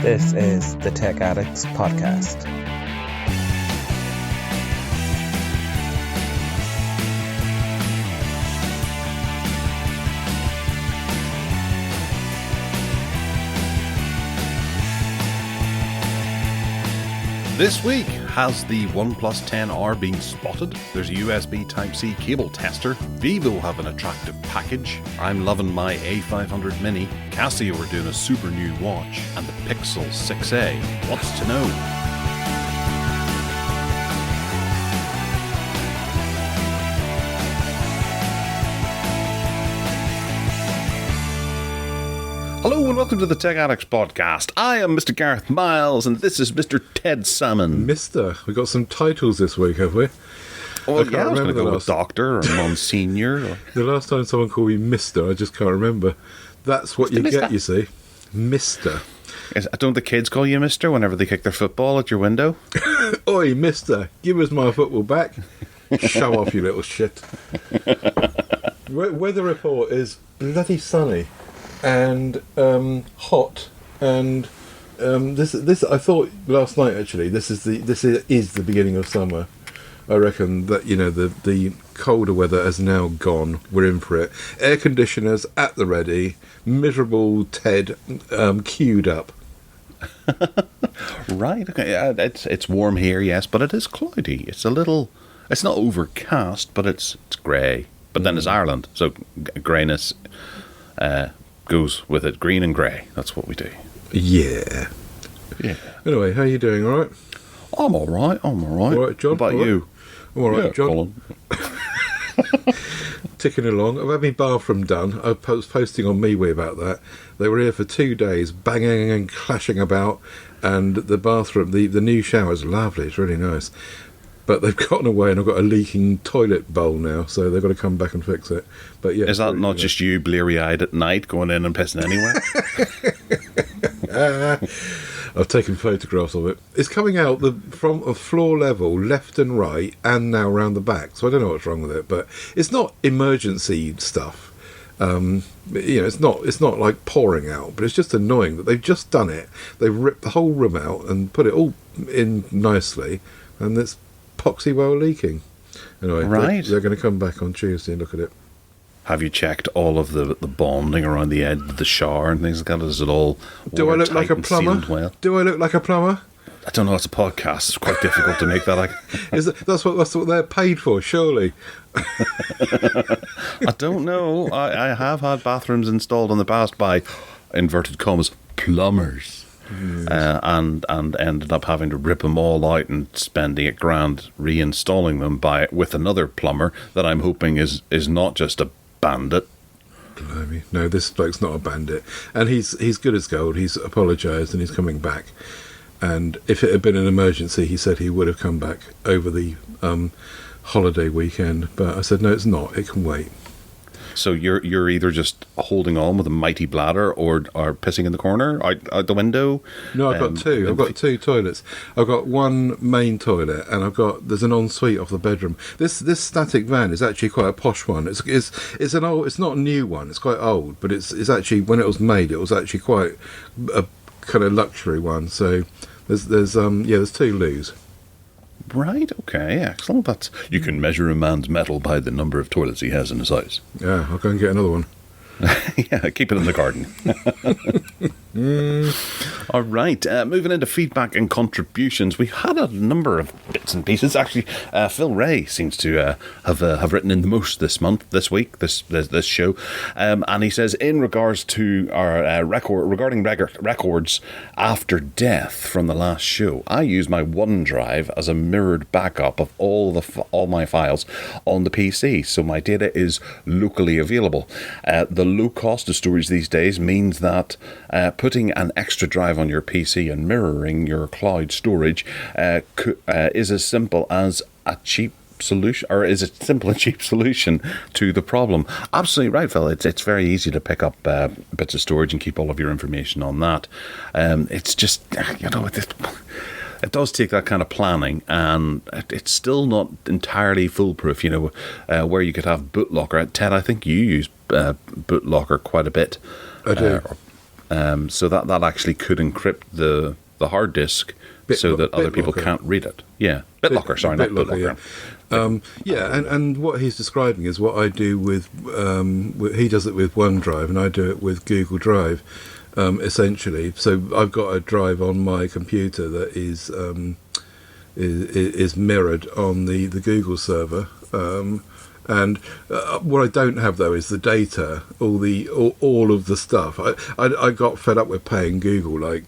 This is the Tech Addicts Podcast. This week, has the OnePlus 10R been spotted? There's a USB Type-C cable tester. Vivo have an attractive package. I'm loving my A500 Mini. Casio are doing a super new watch. And the Pixel 6a. What's to know? Hello and welcome to the Tech Addicts Podcast. I am Mr. Gareth Miles and this is Mr. Ted Salmon. Mister, we got some titles this week, have we? Oh, I was going to go with Doctor or Monsignor. Or... The last time someone called me Mister, I just can't remember. That's what you get, you see. Mister. Don't the kids call you Mister whenever they kick their football at your window? Oi, Mister, give us my football back. Show off, you little shit. Weather report is bloody sunny. And hot, and this I thought last night actually. This is the beginning of summer. I reckon that the colder weather has now gone. We're in for it. Air conditioners at the ready. Miserable Ted queued up. Right. Okay. It's warm here, yes, but it is cloudy. It's not overcast, but it's grey. But then it's Ireland, so greyness. Goes with it, green and grey. That's what we do. Yeah. Anyway, how are you doing? All right? I'm all right. All right, John? What about you? I'm all right, John. Ticking along. I've had my bathroom done. I was posting on MeWe about that. They were here for 2 days, banging and clashing about, and the bathroom, the new shower's lovely. It's really nice. But they've gotten away and I've got a leaking toilet bowl now, so they've got to come back and fix it. But yeah, is that not just you bleary-eyed at night going in and pissing anywhere? I've taken photographs of it. It's coming out from a floor level, left and right, and now round the back. So I don't know what's wrong with it, but it's not emergency stuff. It's not like pouring out, but it's just annoying that they've just done it. They've ripped the whole room out and put it all in nicely, and it's poxy well leaking. Anyway, right. They're going to come back on Tuesday and look at it. Have you checked all of the bonding around the edge of the shower and things like that? Is it all Do I look like a plumber? Well? Do I look like a plumber? I don't know. It's a podcast. It's quite difficult to make that. That's what they're paid for, surely. I don't know. I have had bathrooms installed in the past by inverted commas plumbers. And ended up having to rip them all out and spend $8,000 reinstalling them with another plumber that I'm hoping is not just a bandit. Blimey. No, this bloke's not a bandit, and he's good as gold. He's apologised and he's coming back. And if it had been an emergency, he said he would have come back over the holiday weekend. But I said no, it's not. It can wait. So you're either just holding on with a mighty bladder or pissing in the corner out the window? No, I've got two. I've got two toilets. I've got one main toilet, and there's an ensuite off the bedroom. This static van is actually quite a posh one. It's an old. It's not a new one. It's quite old, but it's actually, when it was made, it was actually quite a kind of luxury one. So there's two loos. Right, okay, excellent. You can measure a man's metal by the number of toilets he has in his house. Yeah, I'll go and get another one. Yeah, keep it in the garden. All right, moving into feedback and contributions. We've had a number of bits and pieces. Actually, Phil Wray seems to have written in the most this week, this show. And he says, in regards to our regarding records after death from the last show, I use my OneDrive as a mirrored backup of all my files on the PC, so my data is locally available. The low cost of storage these days means that putting an extra drive on your PC and mirroring your cloud storage is as simple as a cheap solution, or is a simple and cheap solution to the problem. Absolutely right, Phil. It's very easy to pick up bits of storage and keep all of your information on that. It's just, it does take that kind of planning, and it's still not entirely foolproof, where you could have BootLocker. Ted, I think you use BootLocker quite a bit. I do. So that actually could encrypt the hard disk so that other people can't read it. Yeah, BitLocker, sorry, not BitLocker. And what he's describing is what I do with he does it with OneDrive, and I do it with Google Drive, essentially. So I've got a drive on my computer that is mirrored on the Google server. And what I don't have though is the data, all of the stuff. I got fed up with paying Google like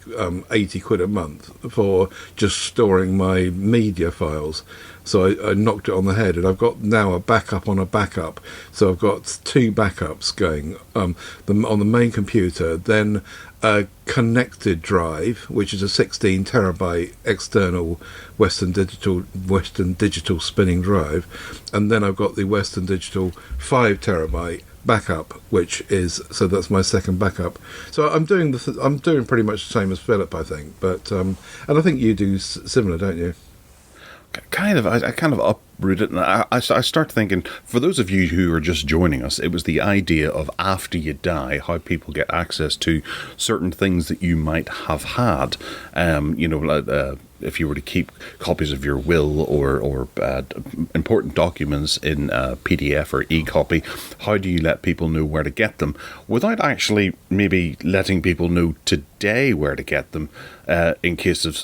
80 quid a month for just storing my media files. So I knocked it on the head, and I've got now a backup on a backup. So I've got 2 backups going on the main computer, then a connected drive, which is a 16 terabyte external Western Digital spinning drive, and then I've got the Western Digital 5 terabyte backup, which is, so that's my second backup. So I'm doing pretty much the same as Philip, I think, but and I think you do similar, don't you? Kind of. I kind of uproot it, and I start thinking, for those of you who are just joining us, it was the idea of after you die, how people get access to certain things that you might have had. If you were to keep copies of your will or important documents in PDF or e-copy, how do you let people know where to get them without actually maybe letting people know today where to get them in case of,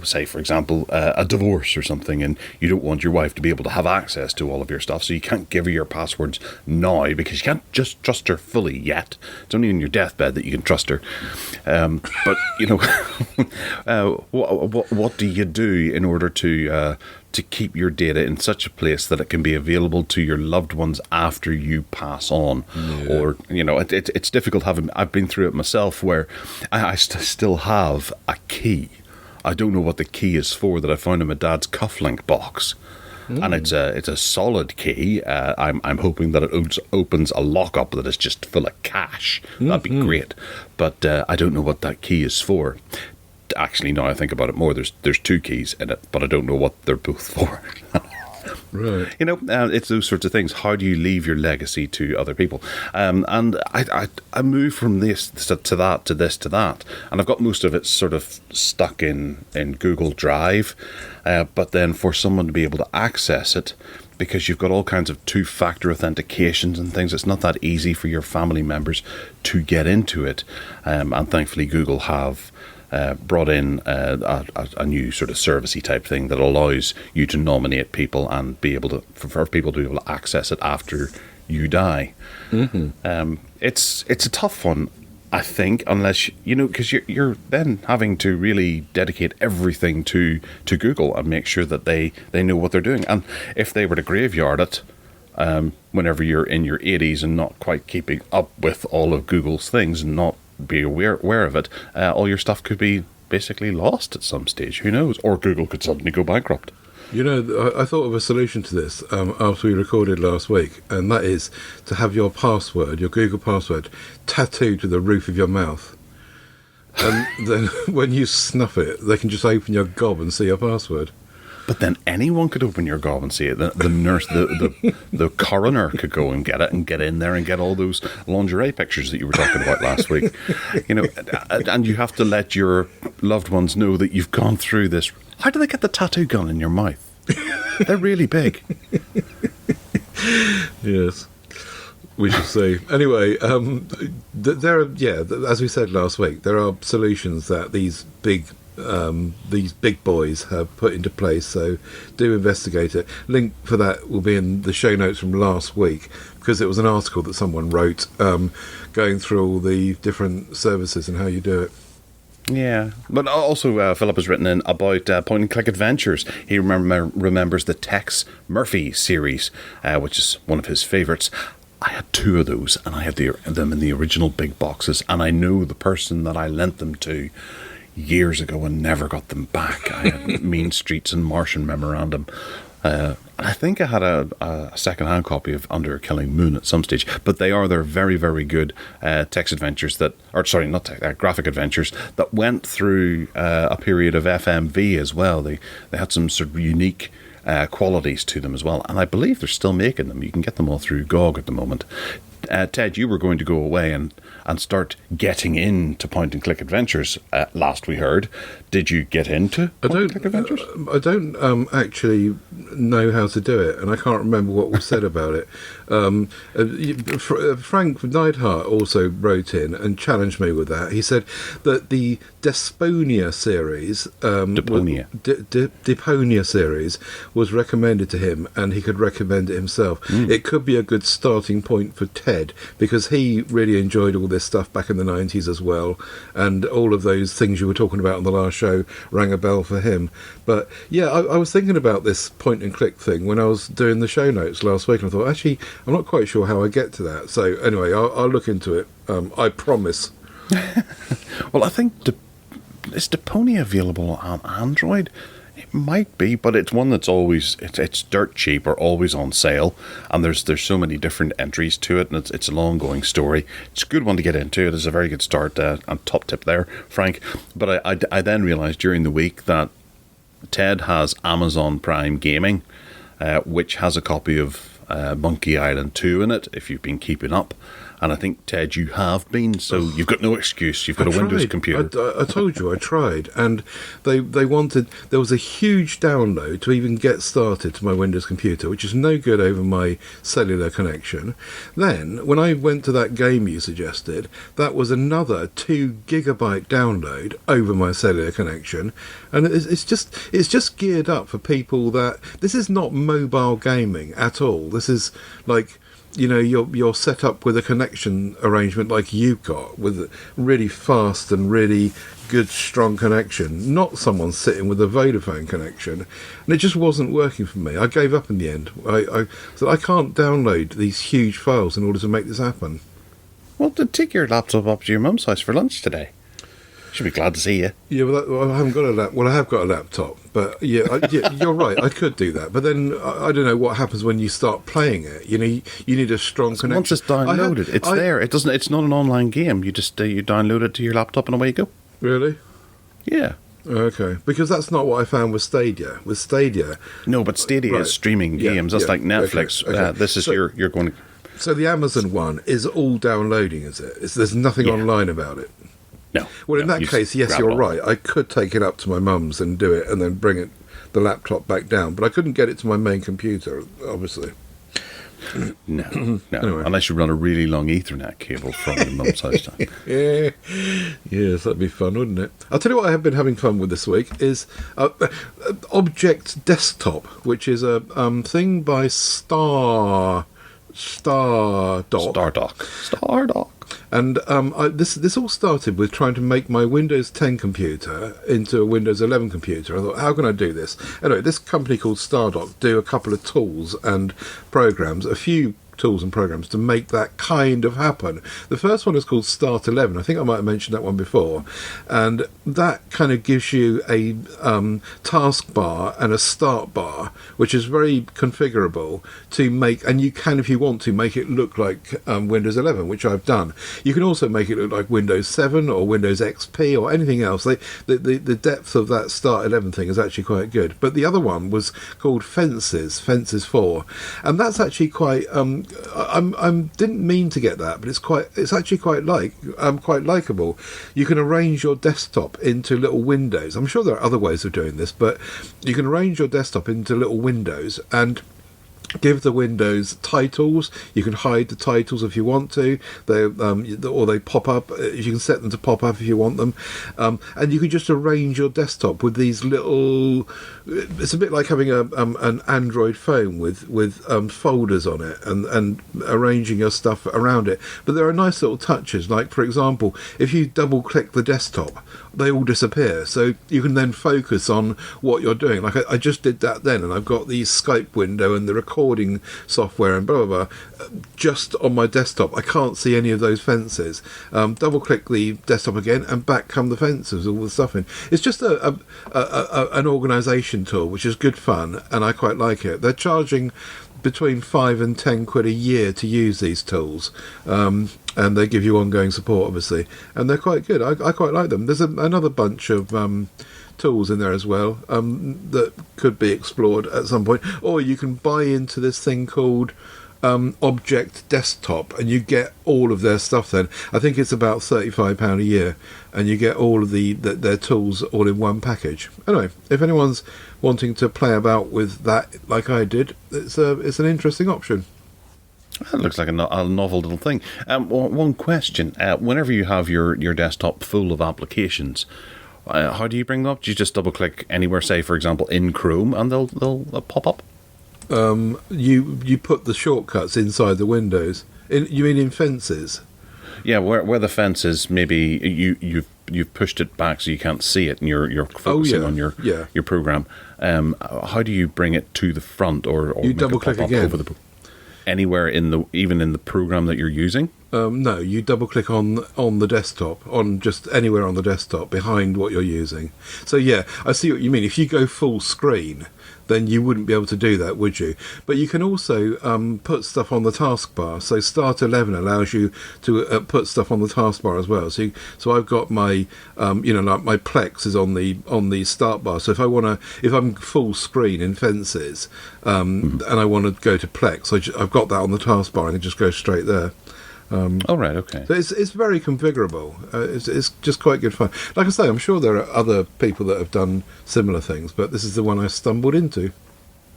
say, for example, a divorce or something, and you don't want your wife to be able to have access to all of your stuff, so you can't give her your passwords now because you can't just trust her fully yet. It's only in your deathbed that you can trust her. But, what do you do in order to keep your data in such a place that it can be available to your loved ones after you pass on? Yeah. Or, it's difficult having... I've been through it myself where I still have a key. I don't know what the key is for that I found in my dad's cufflink box. And it's a solid key. I'm hoping that it opens a lockup that is just full of cash. That'd be great. But I don't know what that key is for. Actually, now I think about it more, there's 2 keys in it, but I don't know what they're both for. Right. It's those sorts of things. How do you leave your legacy to other people? And I move from this to that, to this to that. And I've got most of it sort of stuck in Google Drive. But then for someone to be able to access it, because you've got all kinds of 2-factor authentications and things, it's not that easy for your family members to get into it. And thankfully Google have brought in a new sort of servicey type thing that allows you to nominate people and be able to, for people to be able to access it after you die. It's a tough one, I think, unless because you're then having to really dedicate everything to Google and make sure that they know what they're doing. And if they were to graveyard it whenever you're in your 80s and not quite keeping up with all of Google's things and not be aware of it, all your stuff could be basically lost at some stage. Who knows? Or Google could suddenly go bankrupt. I thought of a solution to this after we recorded last week, and that is to have your password, your Google password, tattooed to the roof of your mouth. And then when you snuff it, they can just open your gob and see your password. But then anyone could open your gob and see it. The nurse, the coroner could go and get it and get in there and get all those lingerie pictures that you were talking about last week. And you have to let your loved ones know that you've gone through this. How do they get the tattoo gun in your mouth? They're really big. Yes. We shall see. Anyway, there are, as we said last week, there are solutions that these big boys have put into place, so do investigate it. Link for that will be in the show notes from last week, because it was an article that someone wrote going through all the different services and how you do it. Yeah, but also Philip has written in about point-and-click adventures. He remembers the Tex Murphy series, which is one of his favourites. I had 2 of those, and I had them in the original big boxes, and I know the person that I lent them to years ago and never got them back. I had Mean Streets and Martian Memorandum. I think I had a second-hand copy of Under a Killing Moon at some stage, but they're very, very good text adventures graphic adventures that went through a period of FMV as well. They had some sort of unique qualities to them as well, and I believe they're still making them. You can get them all through GOG at the moment. Ted, you were going to go away and start getting into point-and-click adventures, last we heard. Did you get into point-and-click adventures? I don't actually know how to do it, and I can't remember what was said about it. Frank Neidhart also wrote in and challenged me with that. He said that the Deponia series, Deponia series, was recommended to him, and he could recommend it himself. It could be a good starting point for Ted, because he really enjoyed all this stuff back in the 90s as well, and all of those things you were talking about on the last show rang a bell for him. But yeah, I was thinking about this point and click thing when I was doing the show notes last week, and I thought, actually, I'm not quite sure how I get to that. So anyway, I'll look into it. I promise. Well, I think is Deponia available on Android? It might be, but it's one that's always it's dirt cheap or always on sale, and there's so many different entries to it, and it's an ongoing story. It's a good one to get into. It is a very good start, and top tip there, Frank. But I then realised during the week that Ted has Amazon Prime Gaming, which has a copy of Monkey Island 2 in it, if you've been keeping up. And I think, Ted, you have been, so you've got no excuse. You've got a Windows computer. I told you I tried, and they wanted... There was a huge download to even get started to my Windows computer, which is no good over my cellular connection. Then, when I went to that game you suggested, that was another 2 gigabyte download over my cellular connection, and it's just geared up for people that... This is not mobile gaming at all. This is like... You know, you're set up with a connection arrangement like you've got, with a really fast and really good, strong connection, not someone sitting with a Vodafone connection. And it just wasn't working for me. I gave up in the end. I said, I can't download these huge files in order to make this happen. Well, then take your laptop up to your mum's house for lunch today. She'll be glad to see you. Yeah, well, I haven't got a Well, I have got a laptop, but yeah, you're right. I could do that, but then I don't know what happens when you start playing it. You know, you need a strong connection. Once it's downloaded, it's there. It doesn't. It's not an online game. You just you download it to your laptop and away you go. Really? Yeah. Okay, because that's not what I found with Stadia. With Stadia, no, but Stadia is streaming games. That's like Netflix. Okay. This is you're going to. So the Amazon one is all downloading, is it? There's nothing online about it. No. Well, in that case, yes, you're right. I could take it up to my mum's and do it, and then bring the laptop back down. But I couldn't get it to my main computer, obviously. No. Anyway. Unless you run a really long Ethernet cable from your mum's house down. Yeah. Yes, that'd be fun, wouldn't it? I'll tell you what I have been having fun with this week is Object Desktop, which is a thing by Stardock. And this all started with trying to make my Windows 10 computer into a Windows 11 computer. I thought, how can I do this? Anyway, this company called Stardock do a couple of tools and programs, a few tools and programs to make that kind of happen. The first one is called Start 11. I think I might have mentioned that one before, and that kind of gives you a taskbar and a start bar, which is very configurable to make, and you can, if you want to, make it look like Windows 11, which I've done. You can also make it look like Windows 7 or Windows XP or anything else. The depth of that Start 11 thing is actually quite good. But the other one was called Fences 4, and that's actually quite I didn't mean to get that, but it's actually quite likeable. You can arrange your desktop into little windows. I'm sure there are other ways of doing this, but you can arrange your desktop into little windows and give the windows titles. You can hide the titles if you want to. They pop up. You can set them to pop up if you want them, and you can just arrange your desktop with these little. It's a bit like having an Android phone with folders on it and arranging your stuff around it. But there are nice little touches. Like, for example, if you double click the desktop, they all disappear. So you can then focus on what you're doing. Like I just did that then, and I've got the Skype window and the recording software and blah blah blah just on my desktop. I can't see any of those fences. Double click the desktop again, and back come the fences, all the stuff in. It's just an organisation tool, which is good fun, and I quite like it. They're charging between 5 and 10 quid a year to use these tools, and they give you ongoing support, obviously, and they're quite good. I quite like them. There's another bunch of tools in there as well that could be explored at some point, or you can buy into this thing called object desktop, and you get all of their stuff then. I think it's about £35 a year, and you get all of their tools all in one package. Anyway, if anyone's wanting to play about with that like I did, it's an interesting option. That looks like a novel little thing. One question. Whenever you have your desktop full of applications, how do you bring them up? Do you just double-click anywhere, say, for example, in Chrome, and they'll pop up? You put the shortcuts inside the windows. You mean in Fences? Yeah, where the fence is, maybe you've pushed it back so you can't see it, and you're focusing on your program. How do you bring it to the front, or you double click again over anywhere even in the program that you're using? No, you double click on the desktop, on just anywhere on the desktop behind what you're using. So yeah, I see what you mean. If you go full screen, then you wouldn't be able to do that, would you? But you can also put stuff on the taskbar. So Start 11 allows you to put stuff on the taskbar as well. So I've got my, like my Plex is on the start bar. So if I'm full screen in Fences, and I want to go to Plex, I've got that on the taskbar, and it just goes straight there. Oh, right, okay. So it's very configurable. It's just quite good fun. Like I say, I'm sure there are other people that have done similar things, but this is the one I stumbled into.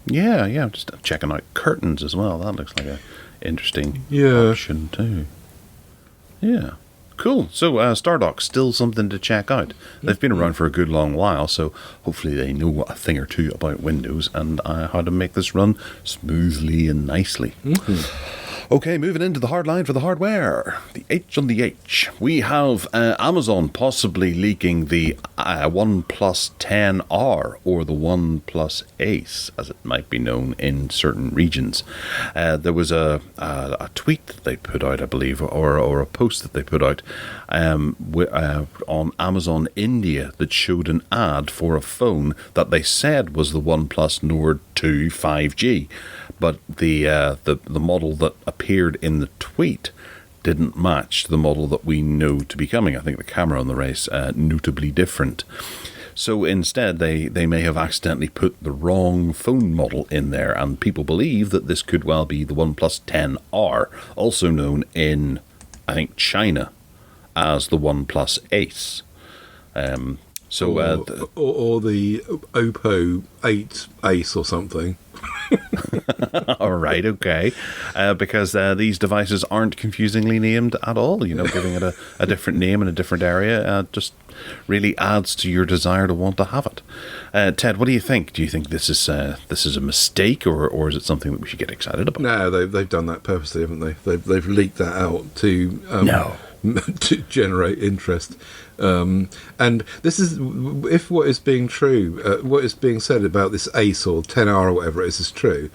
Yeah, I'm just checking out curtains as well. That looks like a interesting option too. Yeah, cool. So Stardock, still something to check out. They've been around for a good long while, so hopefully they know a thing or two about Windows and how to make this run smoothly and nicely. Mm-hmm. Okay, moving into the hardline for the hardware. The H on the H. We have Amazon possibly leaking the OnePlus 10R, or the OnePlus Ace, as it might be known in certain regions. There was a tweet that they put out, I believe, or a post that they put out on Amazon India that showed an ad for a phone that they said was the OnePlus Nord 2 5G. But the model that appeared in the tweet didn't match the model that we know to be coming. I think the camera on the race notably different. So instead, they may have accidentally put the wrong phone model in there, and people believe that this could well be the OnePlus 10R, also known in, I think, China as the OnePlus Ace. Or the Oppo 8 Ace or something. All right, okay. Because these devices aren't confusingly named at all. Giving it a different name in a different area just really adds to your desire to want to have it. Ted, what do you think? Do you think this is a mistake, or is it something that we should get excited about? No, they've done that purposely, haven't they? They've leaked that out to to generate interest. And this is, if what is being true, what is being said about this Ace or 10R or whatever it is true,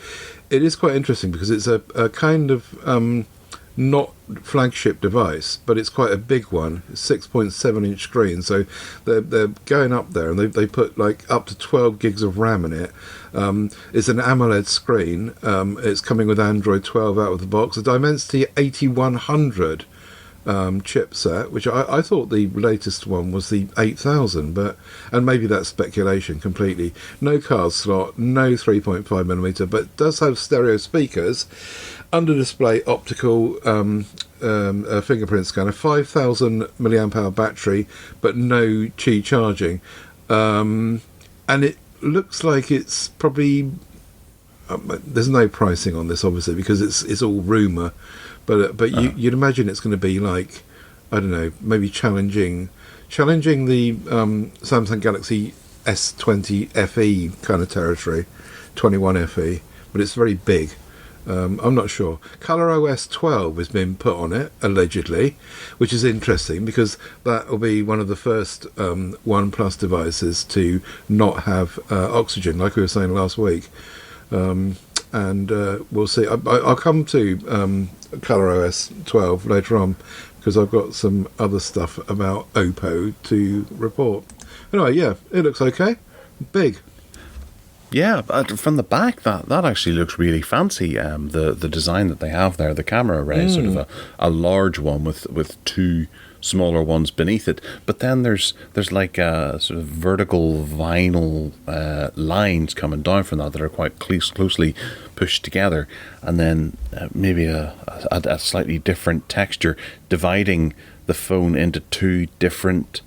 it is quite interesting because it's a kind of not flagship device, but it's quite a big one, 6.7-inch screen. So they're going up there, and they put like up to 12 gigs of RAM in it. It's an AMOLED screen. It's coming with Android 12 out of the box. A Dimensity 8100 chipset, which I thought the latest one was the 8000, and maybe that's speculation completely. No card slot, no 3.5mm, but it does have stereo speakers, under display optical fingerprint scanner, 5000 milliamp hour battery, but no Qi charging, and it looks like it's probably there's no pricing on this obviously because it's all rumour. But you'd imagine it's going to be like, I don't know, maybe challenging the Samsung Galaxy S20 FE kind of territory, 21 FE, but it's very big. I'm not sure. ColorOS 12 has been put on it, allegedly, which is interesting because that will be one of the first OnePlus devices to not have oxygen, like we were saying last week. And we'll see. I'll come to ColorOS 12 later on because I've got some other stuff about Oppo to report. Anyway, yeah, it looks okay. Big. Yeah, from the back, that actually looks really fancy. The design that they have there, the camera array, sort of a large one with two smaller ones beneath it. But then there's like sort of vertical vinyl lines coming down from that are quite closely pushed together, and then maybe a slightly different texture dividing the phone into two different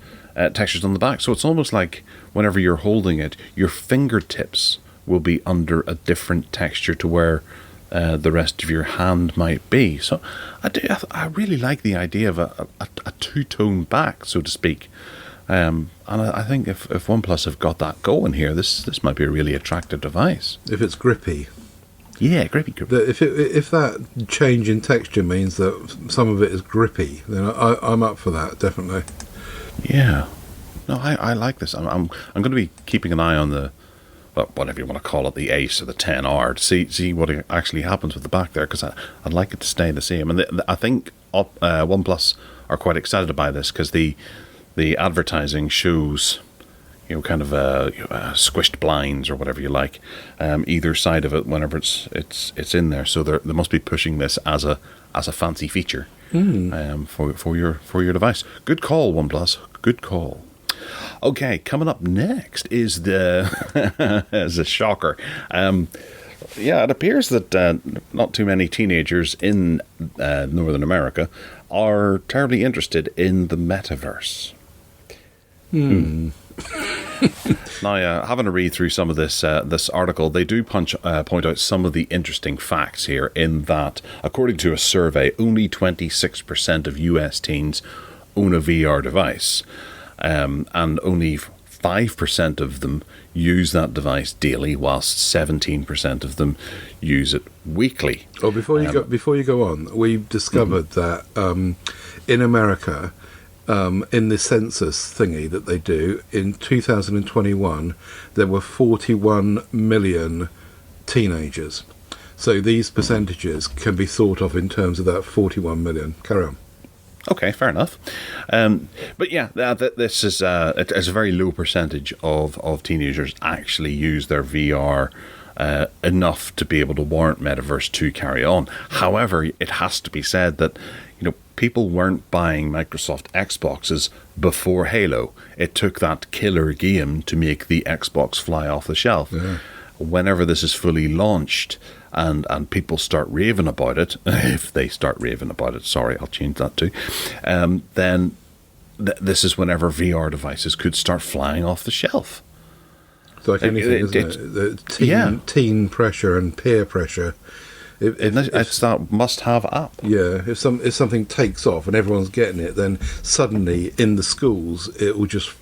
textures on the back. So it's almost like whenever you're holding it, your fingertips will be under a different texture to where the rest of your hand might be. So I really like the idea of a two-tone back, so to speak. And I think if OnePlus have got that going here, this might be a really attractive device. If it's grippy. Yeah, grippy. If that change in texture means that some of it is grippy, then I'm up for that, definitely. Yeah. No, I like this. I'm going to be keeping an eye on the, well, whatever you want to call it, the Ace or the 10R, to see what actually happens with the back there, because I'd like it to stay the same. And I think OnePlus are quite excited by this, because the advertising shows, kind of squished blinds or whatever you like, either side of it whenever it's in there. So they must be pushing this as a fancy feature for your device. Good call, OnePlus. Good call. Okay, coming up next is is a shocker. It appears that not too many teenagers in Northern America are terribly interested in the metaverse. Now, having a read through some of this article, they do point out some of the interesting facts here, in that, according to a survey, only 26% of US teens own a VR device, and only 5% of them use that device daily, whilst 17% of them use it weekly. Oh, before you go on, we've discovered that in America, in the census thingy that they do, in 2021, there were 41 million teenagers. So these percentages can be thought of in terms of that 41 million. Carry on. Okay, fair enough. But yeah, this is it's a very low percentage of teenagers actually use their VR enough to be able to warrant Metaverse to carry on. However, it has to be said that people weren't buying Microsoft Xboxes before Halo. It took that killer game to make the Xbox fly off the shelf. Yeah. Whenever this is fully launched and people start raving about it, if they start raving about it, sorry, I'll change that too, then this is whenever VR devices could start flying off the shelf. It's like anything, isn't it? The teen pressure and peer pressure. It's that must-have app. Yeah, if something takes off and everyone's getting it, then suddenly in the schools it will just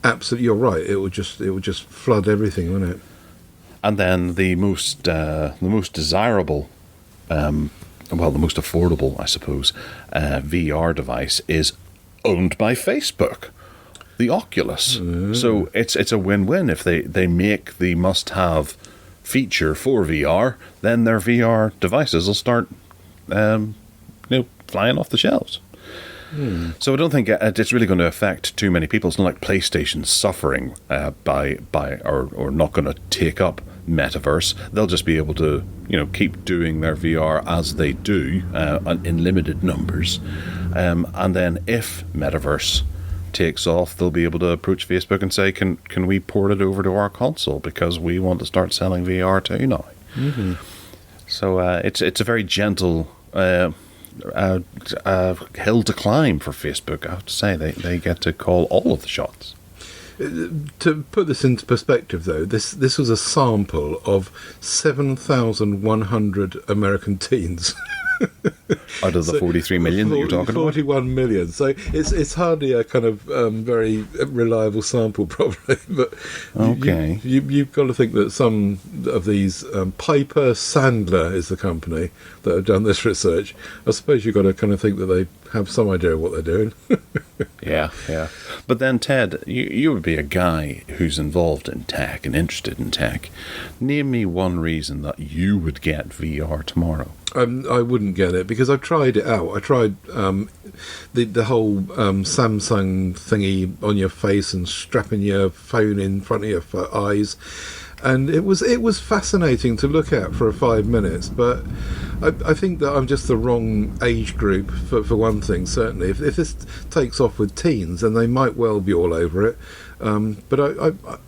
absolutely. You're right. It will just flood everything, won't it? And then the most desirable, the most affordable, I suppose, VR device is owned by Facebook, the Oculus. So it's a win-win. If they make the must-have feature for VR, then their VR devices will start flying off the shelves. So I don't think it's really going to affect too many people. It's not like PlayStation suffering by or not going to take up Metaverse. They'll just be able to keep doing their VR as they do in limited numbers, and then if Metaverse takes off, they'll be able to approach Facebook and say, can we port it over to our console, because we want to start selling VR too now. So it's a very gentle hill to climb for Facebook. I have to say they get to call all of the shots. To put this into perspective, though, this was a sample of 7,100 American teens. Out of the 43 million that you're talking 41 million. So it's hardly a kind of very reliable sample, probably. But okay, you've got to think that some of these Piper Sandler is the company that have done this research. I suppose you've got to kind of think that they have some idea of what they're doing. Yeah. But then, Ted, you would be a guy who's involved in tech and interested in tech. Name me one reason that you would get VR tomorrow. I wouldn't get it because I've tried it out. I tried the whole Samsung thingy on your face and strapping your phone in front of your eyes, and it was fascinating to look at for 5 minutes. But I think that I'm just the wrong age group for one thing. Certainly, if this takes off with teens, then they might well be all over it. But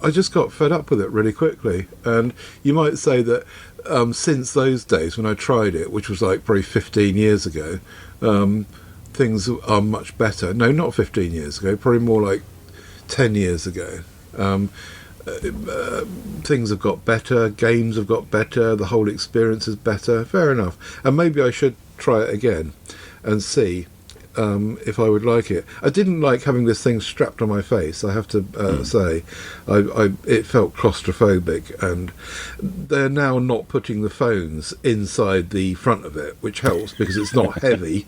I just got fed up with it really quickly, and you might say that since those days when I tried it, which was like probably 15 years ago, things are much better. No, not 15 years ago, probably more like 10 years ago. Things have got better, games have got better, the whole experience is better. Fair enough. And maybe I should try it again and see if I would like it. I didn't like having this thing strapped on my face, I have to say. It felt claustrophobic, and they're now not putting the phones inside the front of it, which helps because it's not heavy.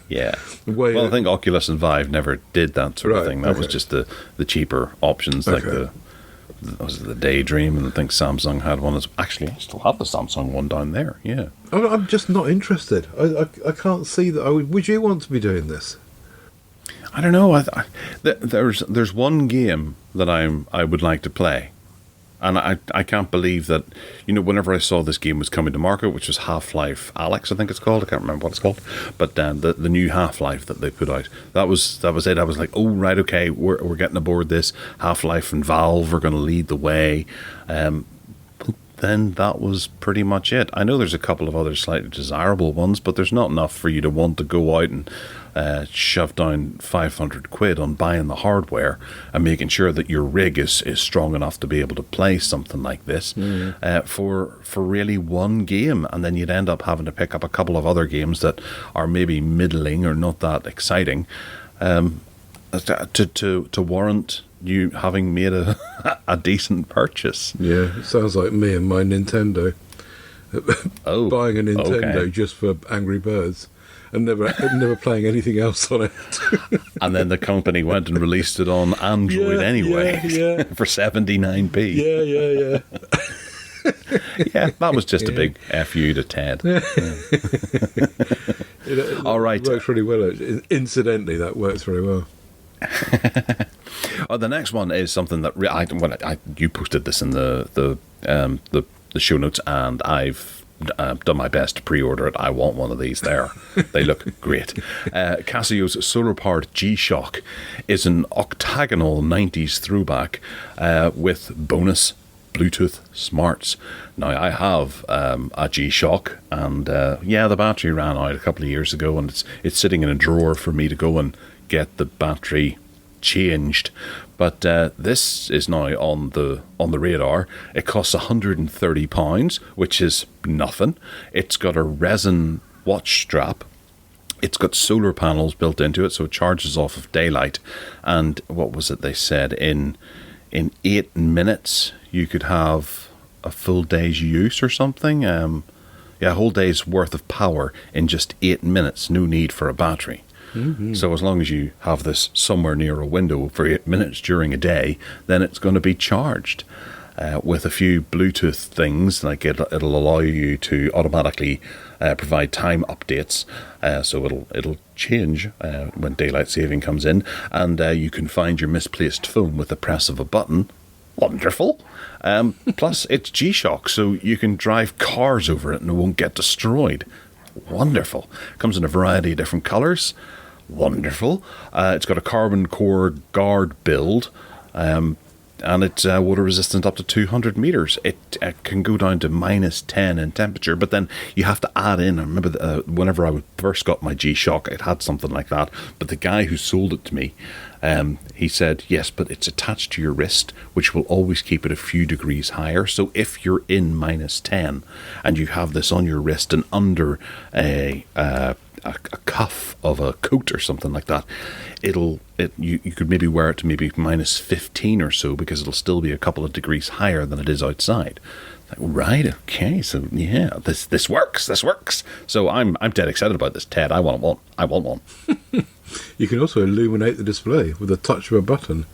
Yeah. Well, I think Oculus and Vive never did that sort of thing. That was just the cheaper options, like the Daydream, and I think Samsung had one. Actually, I still have the Samsung one down there. Yeah, I'm just not interested. I can't see that. Would you want to be doing this? I don't know. There's one game that I would like to play, and I can't believe that, whenever I saw this game was coming to market, which was Half-Life Alyx, I think it's called. I can't remember what it's called, but the new Half-Life that they put out, that was it. I was like, oh right, okay, we're getting aboard this. Half-Life and Valve are going to lead the way. Then that was pretty much it. I know there's a couple of other slightly desirable ones, but there's not enough for you to want to go out and shove down 500 quid on buying the hardware and making sure that your rig is strong enough to be able to play something like this for really one game. And then you'd end up having to pick up a couple of other games that are maybe middling or not that exciting to warrant you having made a decent purchase. Yeah, it sounds like me and my Nintendo. Buying a Nintendo just for Angry Birds and never playing anything else on it. And then the company went and released it on Android anyway for 79p. Yeah. Yeah, that was just a big FU to Ted. All right. It works really well. Incidentally, that works very well. The next one is something that you posted this in the show notes, and I've done my best to pre-order it. I want one of these there. They look great. Casio's solar-powered G-Shock is an octagonal 90s throwback with bonus Bluetooth smarts. Now, I have a G-Shock, and the battery ran out a couple of years ago, and it's sitting in a drawer for me to go and get the battery changed. But this is now on the radar. It costs £130, which is nothing. It's got a resin watch strap. It's got solar panels built into it, so it charges off of daylight. And what was it they said? In 8 minutes, you could have a full day's use or something. A whole day's worth of power in just 8 minutes. No need for a battery. Mm-hmm. So as long as you have this somewhere near a window for 8 minutes during a day, then it's going to be charged with a few Bluetooth things. Like it'll allow you to automatically provide time updates, so it'll change when daylight saving comes in, and you can find your misplaced phone with the press of a button. Wonderful. Plus, it's G-Shock, so you can drive cars over it and it won't get destroyed. Wonderful. Comes in a variety of different colours. Wonderful. It's got a carbon core guard build, and it's water resistant up to 200 meters. It can go down to -10 in temperature, but then you have to add in. I remember whenever I first got my G-Shock, it had something like that. But the guy who sold it to me, he said, yes, but it's attached to your wrist, which will always keep it a few degrees higher. So if you're in -10 and you have this on your wrist and under a cuff of a coat or something like that, you could maybe wear it to maybe -15 or so, because it'll still be a couple of degrees higher than it is outside. Like, right, okay, so yeah, this works. So I'm dead excited about this, Ted. I want one. You can also illuminate the display with a touch of a button.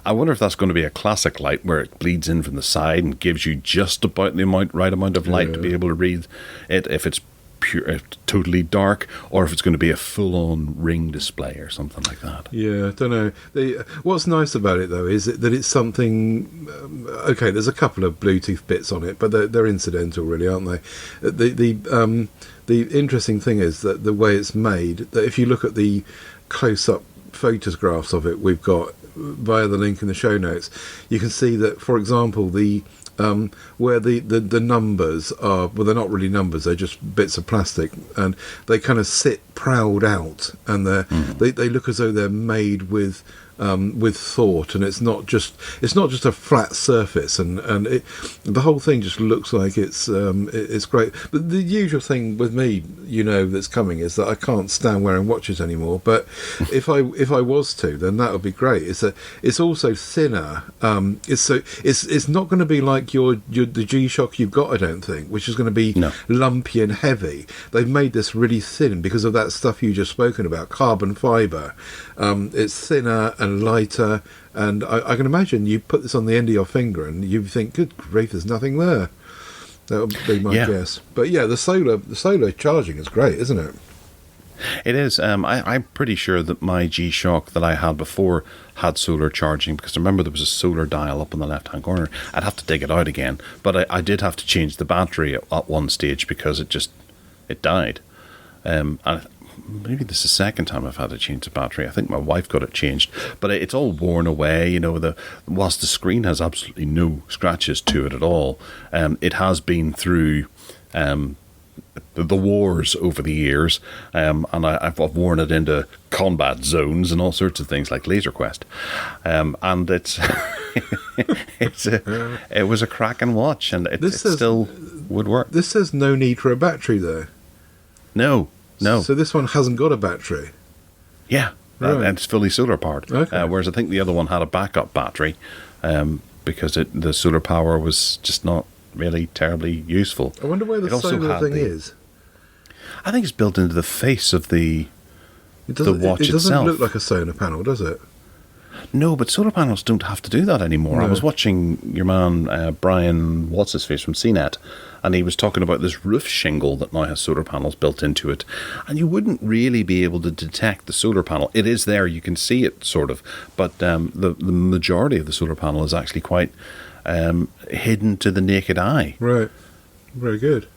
I wonder if that's going to be a classic light where it bleeds in from the side and gives you just about the right amount of light to be able to read it. If it's pure, totally dark, or if it's going to be a full-on ring display or something like that. Yeah, I don't know. What's nice about it, though, is that it's something... okay, there's a couple of Bluetooth bits on it, but they're incidental, really, aren't they? The interesting thing is that the way it's made, that if you look at the close-up photographs of it we've got via the link in the show notes, you can see that, for example, where the numbers are, well, they're not really numbers, they're just bits of plastic, and they kind of sit proud out, and they look as though they're made with thought, and it's not just a flat surface, and the whole thing just looks like it's great. But the usual thing with me, that's coming, is that I can't stand wearing watches anymore. But if I was to, then that would be great. It's also thinner. It's not going to be like the G-Shock you've got, I don't think, which is going to be lumpy and heavy. They've made this really thin because of that stuff you just spoken about, carbon fibre. It's thinner and lighter, and I can imagine you put this on the end of your finger and you think, good grief, there's nothing there. That would be my guess. But yeah, the solar charging is great, isn't it? It is. I'm pretty sure that my G-Shock that I had before had solar charging, because I remember there was a solar dial up in the left-hand corner. I'd have to dig it out again, but I did have to change the battery at one stage because it died. And maybe this is the second time I've had to change the battery. I think my wife got it changed, but it's all worn away. Whilst the screen has absolutely no scratches to it at all, it has been through the wars over the years, and I've worn it into combat zones and all sorts of things like Laser Quest, and it's it was a cracking watch, and it still would work. This says no need for a battery, though. No. So this one hasn't got a battery? Yeah, right. And it's fully solar powered. Okay. Whereas I think the other one had a backup battery, because the solar power was just not really terribly useful. I wonder where the solar thing is. I think it's built into the face of the watch itself. It doesn't look like a solar panel, does it? No, but solar panels don't have to do that anymore. No. I was watching your man, Brian, what's-his-face from CNET, and he was talking about this roof shingle that now has solar panels built into it. And you wouldn't really be able to detect the solar panel. It is there, you can see it, sort of, but the majority of the solar panel is actually quite hidden to the naked eye. Right. Very good.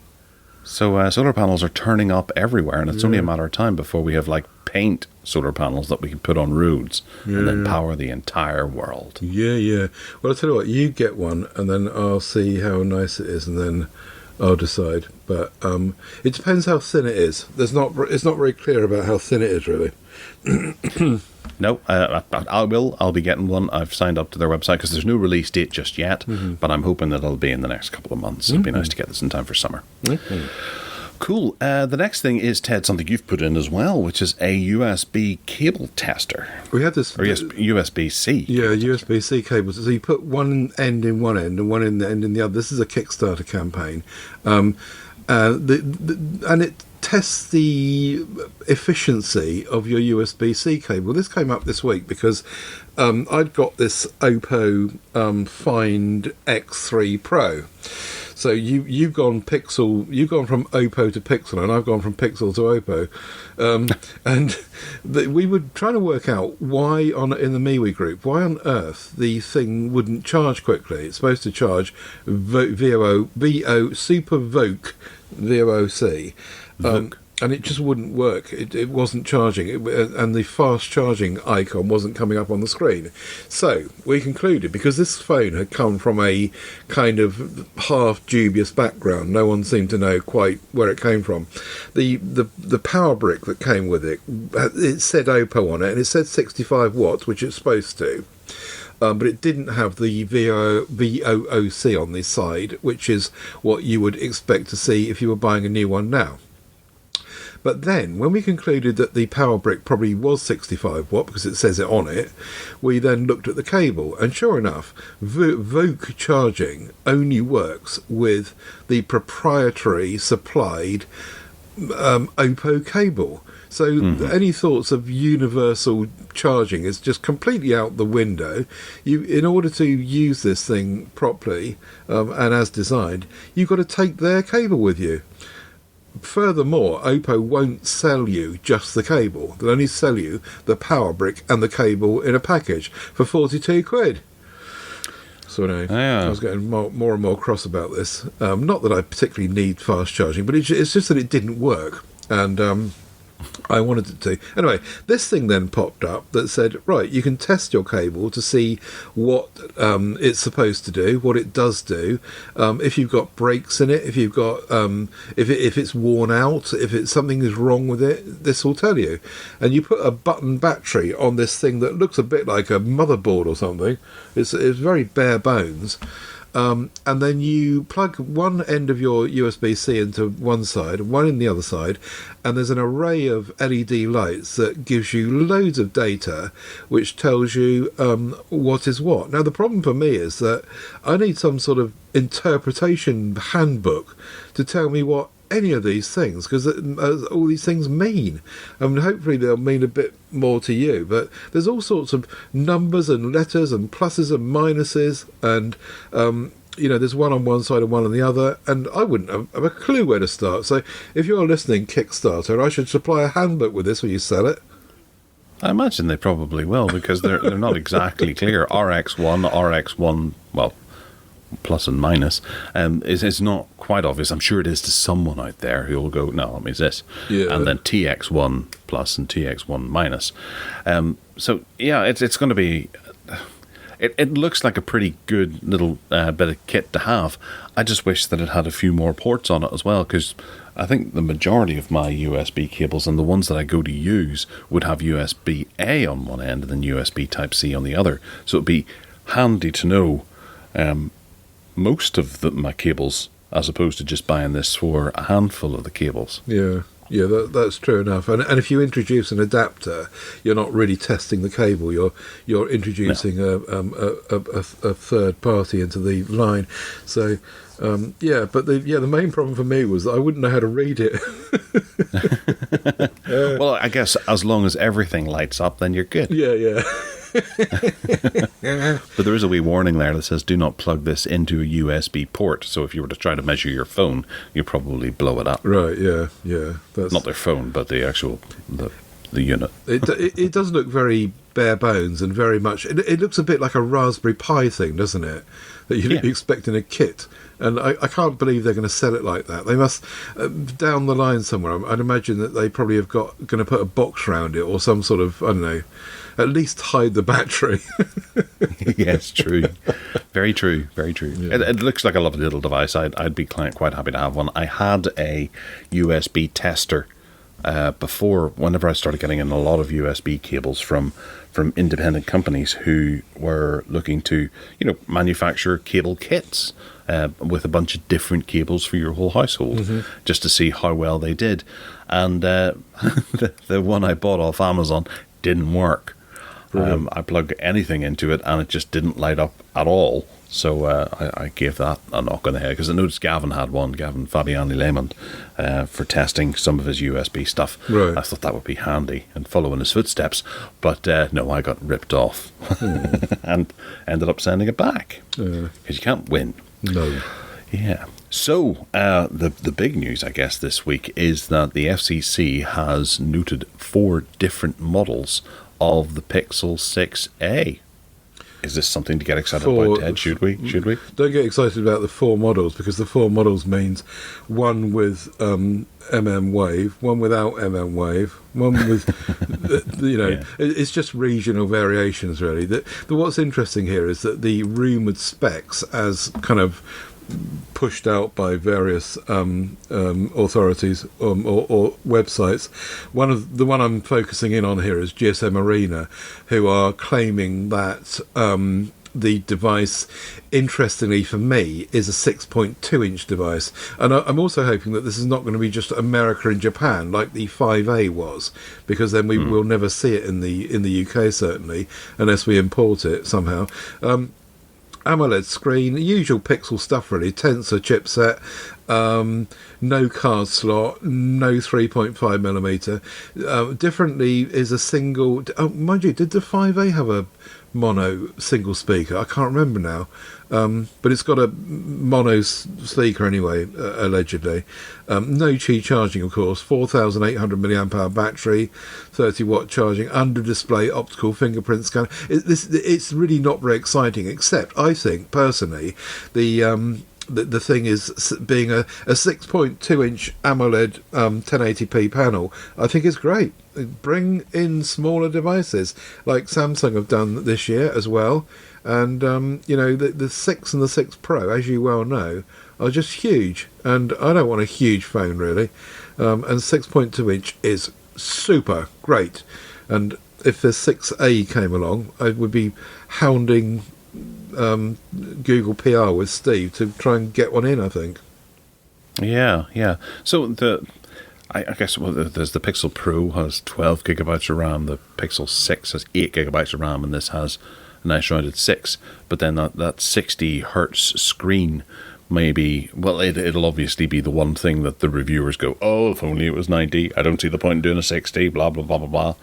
So solar panels are turning up everywhere, and it's only a matter of time before we have paint solar panels that we can put on roads and then power the entire world. Yeah. Well, I'll tell you what, you get one, and then I'll see how nice it is, and then I'll decide. But it depends how thin it is. It's not very clear about how thin it is, really. No, I'll be getting one. I've signed up to their website because there's no release date just yet, but I'm hoping that it'll be in the next couple of months. It'd be nice to get this in time for summer. Cool. The next thing is, Ted, something you've put in as well, which is a USB cable tester. We had this... Or USB-C. Yeah, USB-C cables. So you put one end in one end and one end in the other. This is a Kickstarter campaign. And it tests the efficiency of your USB-C cable. This came up this week because I'd got this Oppo Find X3 Pro. So you've gone from Oppo to Pixel, and I've gone from Pixel to Oppo, and we were trying to work out why in the MeWe group, why on earth the thing wouldn't charge quickly. It's supposed to charge VO Super VOC VOC. And it just wouldn't work. It wasn't charging, and the fast charging icon wasn't coming up on the screen. So we concluded, because this phone had come from a kind of half dubious background, no one seemed to know quite where it came from. The power brick that came with it said Oppo on it, and it said 65 watts, which it's supposed to. But it didn't have the VOOC on the side, which is what you would expect to see if you were buying a new one now. But then, when we concluded that the power brick probably was 65 watt, because it says it on it, we then looked at the cable, and sure enough, VOOC charging only works with the proprietary supplied Oppo cable. So any thoughts of universal charging is just completely out the window. In order to use this thing properly and as designed, you've got to take their cable with you. furthermore, Oppo won't sell you just the cable. They'll only sell you the power brick and the cable in a package for 42 quid. So I was getting more and more cross about this. Not that I particularly need fast charging, but it's just that it didn't work. And I wanted it to. Anyway, this thing then popped up that said, right, you can test your cable to see what it's supposed to do, what it does do, if you've got breaks in it, if you've got if it's worn out, if something is wrong with it, this will tell you. And you put a button battery on this thing that looks a bit like a motherboard or something. It's very bare bones. And then you plug one end of your USB-C into one side, one in the other side, and there's an array of LED lights that gives you loads of data, which tells you what is what. Now, the problem for me is that I need some sort of interpretation handbook to tell me what any of these things, because all these things mean. I mean, hopefully they'll mean a bit more to you, but there's all sorts of numbers and letters and pluses and minuses, and there's one on one side and one on the other, and I wouldn't have a clue where to start. So if you're listening, Kickstarter, I should supply a handbook with this when you sell it. I imagine they probably will, because they're not exactly clear. RX1, well, plus and minus, is not quite obvious. I'm sure it is to someone out there who will go, no, that means this. Yeah. And then TX1 plus and TX1 minus. So, yeah, it's going to be... It looks like a pretty good little bit of kit to have. I just wish that it had a few more ports on it as well, because I think the majority of my USB cables and the ones that I go to use would have USB-A on one end and then USB Type-C on the other. So it'd be handy to know most of my cables, as opposed to just buying this for a handful of the cables. Yeah, that's true enough. And if you introduce an adapter, you're not really testing the cable. You're introducing a third party into the line. So but the main problem for me was that I wouldn't know how to read it. Well, I guess as long as everything lights up, then you're good. Yeah. But there is a wee warning there that says do not plug this into a USB port. So if you were to try to measure your phone, you'd probably blow it up. Right, yeah. That's not their phone, but the actual the unit. It does look very bare bones and very much... It looks a bit like a Raspberry Pi thing, doesn't it? That you'd be expecting a kit. And I can't believe they're going to sell it like that. They must, down the line somewhere, I'd imagine that they probably have going to put a box around it or some sort of, I don't know, at least hide the battery. Yes, true. Very true. Yeah. It looks like a lovely little device. I'd be quite happy to have one. I had a USB tester before, whenever I started getting in a lot of USB cables from independent companies who were looking to, manufacture cable kits with a bunch of different cables for your whole household, just to see how well they did. And the one I bought off Amazon didn't work. I plugged anything into it and it just didn't light up at all. So I gave that a knock on the head, because I noticed Gavin had one, Gavin Fabiani Lehman, for testing some of his USB stuff. Right. I thought that would be handy and follow in his footsteps. But no, I got ripped off and ended up sending it back, because you can't win. No. Yeah. So the big news, I guess, this week is that the FCC has noted 4 different models of the Pixel 6a. Is this something to get excited about, Ted? Should we? Don't get excited about the 4 models, because the 4 models means one with Wave, one without Wave, one with, it's just regional variations, really. What's interesting here is that the rumoured specs, as kind of pushed out by various authorities or websites. The one I'm focusing in on here is GSM Arena, who are claiming that the device, interestingly for me, is a 6.2-inch device. And I'm also hoping that this is not going to be just America and Japan like the 5A was, because then we will never see it in the UK, certainly, unless we import it somehow. AMOLED screen, usual Pixel stuff really, tensor chipset, no card slot, no 3.5 millimeter. Differently is a single. Oh, mind you, did the 5A have a mono single speaker? I can't remember now. But it's got a mono speaker anyway, allegedly. No Qi charging, of course. 4,800 milliamp hour battery, 30-watt charging, under display optical fingerprint scanner. It's really not very exciting, except I think personally the thing is being a 6.2-inch AMOLED 1080p panel. I think it's great. Bring in smaller devices like Samsung have done this year as well. And, the 6 and the 6 Pro, as you well know, are just huge. And I don't want a huge phone, really. And 6.2-inch is super great. And if the 6A came along, I would be hounding Google PR with Steve to try and get one in, I think. Yeah. So I guess there's the Pixel Pro has 12 gigabytes of RAM, the Pixel 6 has 8 gigabytes of RAM, and this has a nice rounded 6. But then that 60 hertz screen maybe, well, it'll obviously be the one thing that the reviewers go, oh, if only it was 90. I don't see the point in doing a 60, blah, blah, blah, blah, blah.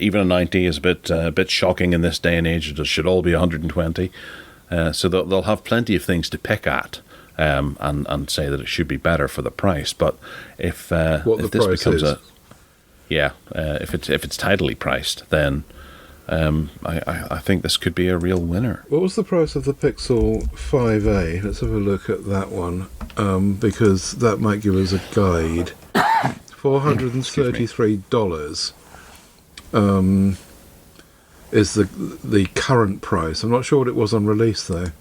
Even a 90 is a bit shocking in this day and age. It should all be 120. So they'll have plenty of things to pick at and say that it should be better for the price. But if this becomes if it's tidily priced, then I think this could be a real winner. What was the price of the Pixel 5A? Let's have a look at that one, because that might give us a guide. $433 is the current price. I'm not sure what it was on release though.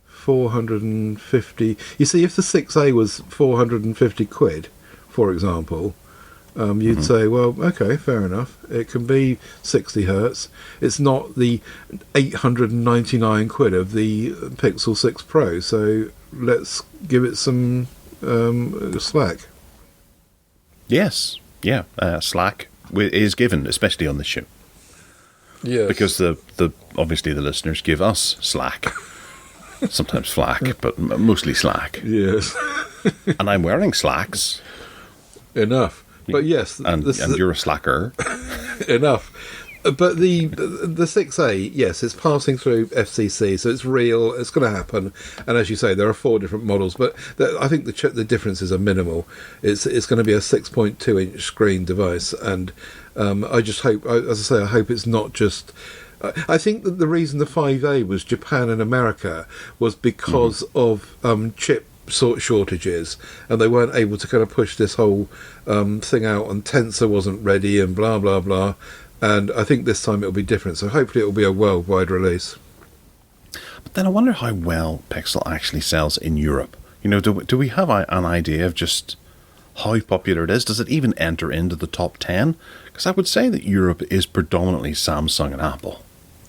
450. You see, if the 6A was 450 quid, for example, you'd say, well, okay, fair enough. It can be 60 hertz. It's not the 899 quid of the Pixel 6 Pro. So let's give it some slack. Yes, yeah, slack is given, especially on this show. Yes. Because the obviously the listeners give us slack. Sometimes flack, but mostly slack. Yes. And I'm wearing slacks. Enough. But yes. And you're a slacker. Enough. But the 6A, yes, it's passing through FCC, so it's real, it's going to happen. And as you say, there are 4 different models, but I think the differences are minimal. It's going to be a 6.2-inch screen device, and I just hope, as I say, I hope it's not just... I think that the reason the 5A was Japan and America was because of chip shortages, and they weren't able to kind of push this whole thing out, and Tensor wasn't ready, and blah, blah, blah. And I think this time it'll be different, so hopefully it'll be a worldwide release. But then I wonder how well Pixel actually sells in Europe. Do we have an idea of just how popular it is? Does it even enter into the top 10? Because I would say that Europe is predominantly Samsung and Apple.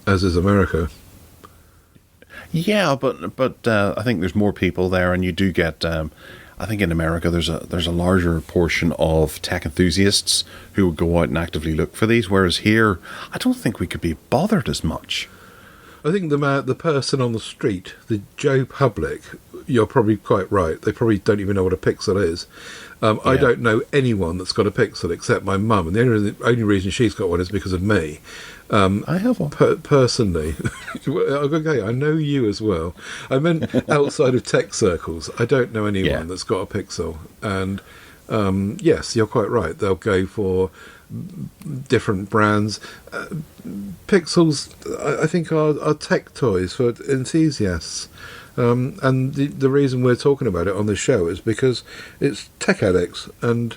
As is America. Yeah, but I think there's more people there, and you do get... I think in America there's a larger portion of tech enthusiasts who would go out and actively look for these, whereas here I don't think we could be bothered as much. I think the person on the street, the Joe Public, you're probably quite right. They probably don't even know what a Pixel is. I don't know anyone that's got a Pixel except my mum, and the only reason she's got one is because of me. I have one. Personally. Okay, I know you as well. I meant outside of tech circles. I don't know anyone that's got a Pixel. And yes, you're quite right. They'll go for different brands. Pixels, I think, are tech toys for enthusiasts. And the reason we're talking about it on this show is because it's tech addicts. And,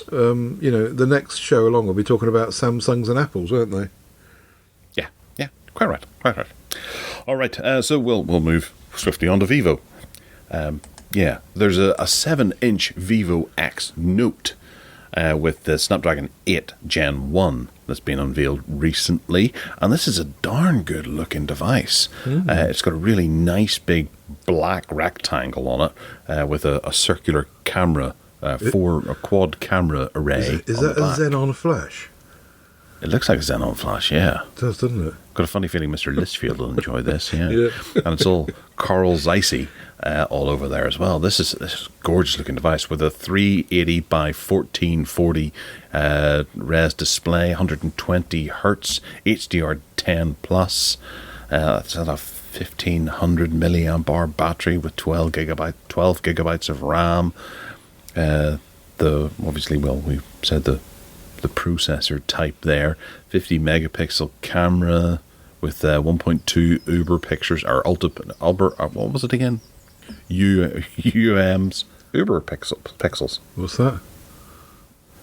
the next show along will be talking about Samsungs and Apples, won't they? Yeah, quite right. All right, so we'll move swiftly on to Vivo. There's a 7-inch Vivo X Note with the Snapdragon 8 Gen 1 that's been unveiled recently, and this is a darn good looking device. It's got a really nice big black rectangle on it with a circular camera, a quad camera array. Is that a Xenon flash? It looks like Xenon Flash, yeah. It does, doesn't it? Got a funny feeling Mr. Listfield will enjoy this, yeah. Yeah. And it's all Coral Zeissy all over there as well. This is a gorgeous looking device with a 380 by 1440 res display, 120 hertz, HDR10 plus. It's at a 1500 milliamp hour battery with 12 gigabytes of RAM. We said the processor type there, 50 megapixel camera with 1.2 Uber pictures, or what was it again? UMs, Uber pixels. What's that?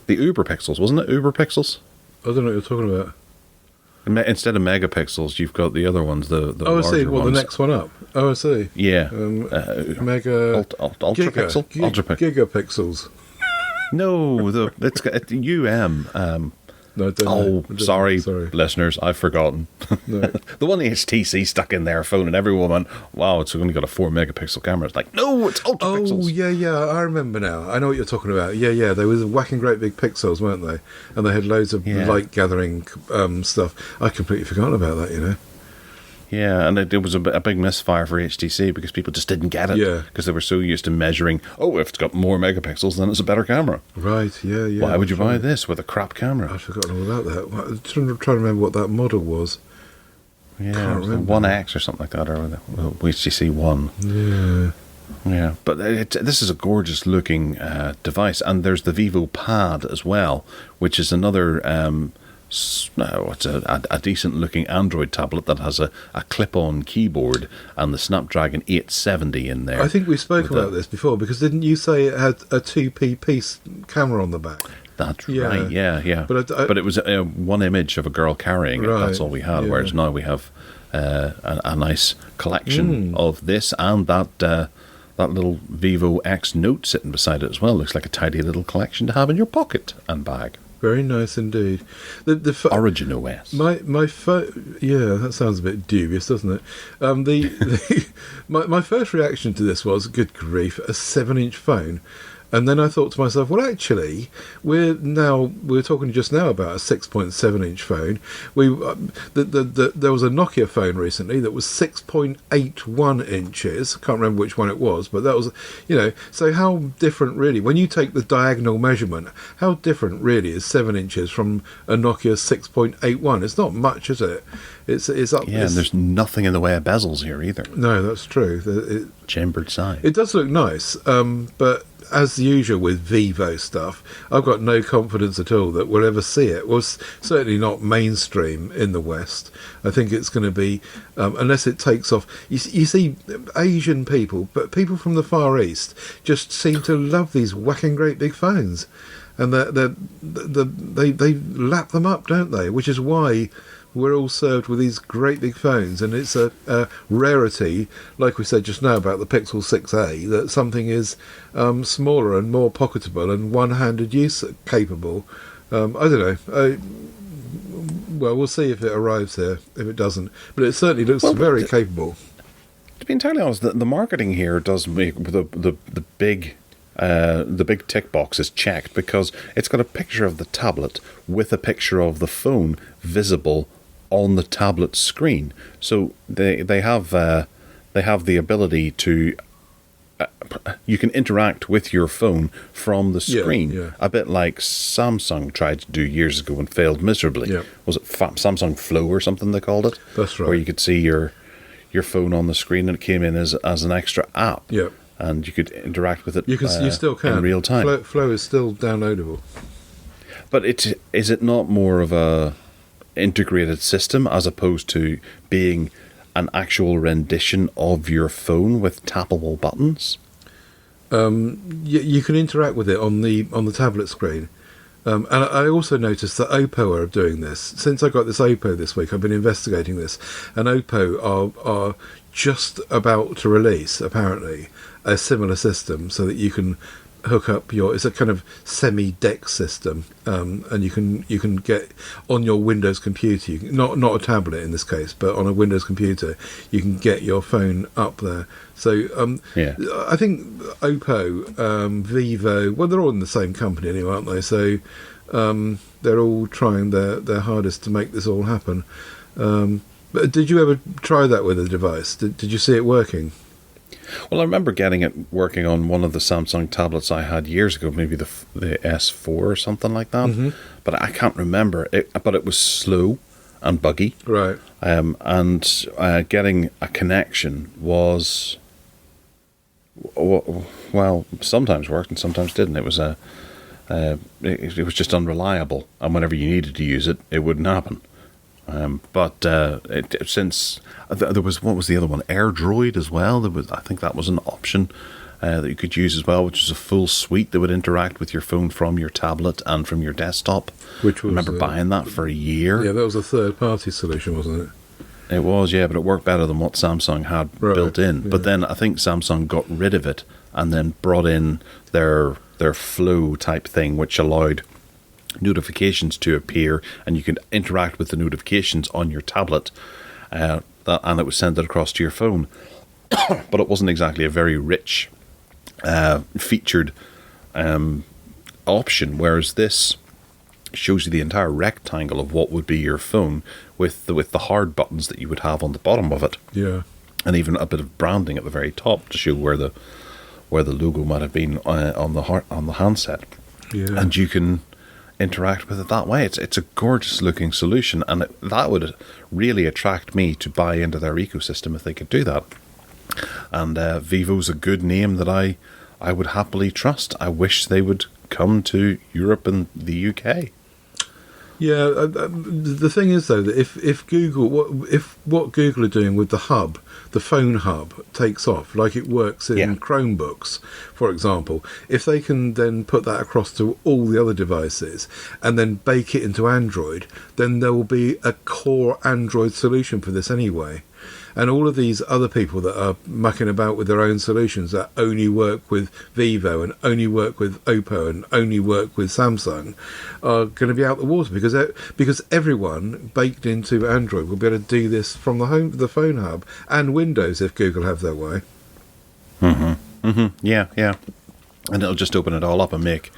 The Uber pixels, wasn't it? Uber pixels? I don't know what you're talking about. Instead of megapixels, you've got the other ones, the I see. larger Well, ones. the next one up. Oh, I see. Yeah. Mega... Ultra pixel? Gigapixels. No, it's got UM. No, I don't know. Sorry, listeners, I've forgotten. No. The one the HTC stuck in their phone, and everyone went, wow, it's only got a 4 megapixel camera. It's like, no, it's ultra pixels. Oh, yeah, I remember now. I know what you're talking about. Yeah, they were whacking great big pixels, weren't they? And they had loads of light gathering stuff. I completely forgot about that, you know. Yeah, and it was a big misfire for HTC because people just didn't get it because they were so used to measuring, if it's got more megapixels, then it's a better camera. Right, yeah. Why would you buy this with a crap camera? I've forgotten all about that. I'm trying to remember what that model was. Yeah, it was the 1X or something like that, or the HTC One. Yeah. Yeah, but this is a gorgeous looking device, and there's the Vivo Pad as well, which is another... it's a decent looking Android tablet that has a clip-on keyboard and the Snapdragon 870 in there. I think we've spoken about this before, because didn't you say it had a 2p piece camera on the back? That's right, yeah. But it was one image of a girl carrying it. That's all we had, whereas now we have a nice collection of this and that little Vivo X Note sitting beside it as well. Looks like a tidy little collection to have in your pocket and bag. Very nice indeed. Origin OS. My phone, that sounds a bit dubious, doesn't it? My first reaction to this was, good grief, a 7-inch phone. And then I thought to myself, well, actually, we're talking just now about a 6.7-inch phone. There was a Nokia phone recently that was 6.81 inches. I can't remember which one it was, but that was, so how different really, when you take the diagonal measurement, how different really is 7 inches from a Nokia 6.81? It's not much, is it? It's up. Yeah, and there's nothing in the way of bezels here either. No, that's true. Chambered side. It does look nice, but as usual with Vivo stuff, I've got no confidence at all that we'll ever see it. Well, certainly not mainstream in the West. I think it's going to be, unless it takes off. You see, Asian people, but people from the Far East, just seem to love these whacking great big phones, and they lap them up, don't they? Which is why we're all served with these great big phones, and it's a rarity, like we said just now about the Pixel 6a, that something is smaller and more pocketable and one-handed use capable. I don't know. Well, we'll see if it arrives here, if it doesn't. But it certainly looks very capable. To be entirely honest, the marketing here does make the big tick box is checked, because it's got a picture of the tablet with a picture of the phone visible on the tablet screen. So they have the ability to you can interact with your phone from the screen, a bit like Samsung tried to do years ago and failed miserably. Was it Samsung Flow or something they called it? That's right. Where you could see your phone on the screen and it came in as an extra app. Yeah. And you could interact with it. You still can in real time. Flow is still downloadable. But is it not more of a integrated system as opposed to being an actual rendition of your phone with tappable buttons? You can interact with it on the tablet screen. And I also noticed that Oppo are doing this. Since I got this Oppo this week, I've been investigating this, and Oppo are just about to release, apparently, a similar system so that you can hook up it's a kind of semi-DeX system, and you can get on your Windows computer, not a tablet in this case, but on a Windows computer, you can get your phone up there. So I think Oppo, Vivo, well, they're all in the same company anyway, aren't they? So They're all trying their hardest to make this all happen. But did you ever try that with a device? Did you see it working? Well, I remember getting it working on one of the Samsung tablets I had years ago, maybe the S4 or something like that. Mm-hmm. But I can't remember it. But it was slow and buggy. Right. And getting a connection was, well, sometimes worked and sometimes didn't. It was it was just unreliable, and whenever you needed to use it, it wouldn't happen. Since there was, what was the other one? AirDroid as well. I think that was an option that you could use as well, which is a full suite that would interact with your phone from your tablet and from your desktop. Which was, I remember buying that for a year. Yeah, that was a third-party solution, wasn't it? It was, yeah, but it worked better than what Samsung had built in. Yeah. But then I think Samsung got rid of it and then brought in their Flow type thing, which allowed notifications to appear, and you can interact with the notifications on your tablet, and it would send it across to your phone. But it wasn't exactly a very rich featured option, whereas this shows you the entire rectangle of what would be your phone with the hard buttons that you would have on the bottom of it. Yeah. And even a bit of branding at the very top to show where the logo might have been on the handset. Yeah. And you can interact with it that way. It's a gorgeous looking solution, and that would really attract me to buy into their ecosystem if they could do that. And Vivo's a good name that I would happily trust. I wish they would come to Europe and the UK. Yeah, the thing is though that if Google what Google are doing with the hub, the phone hub, takes off like it works in Chromebooks, for example, if they can then put that across to all the other devices and then bake it into Android, then there will be a core Android solution for this anyway. And all of these other people that are mucking about with their own solutions that only work with Vivo and only work with Oppo and only work with Samsung are going to be out the water because everyone baked into Android will be able to do this from the phone hub and Windows if Google have their way. Yeah. And it'll just open it all up and make,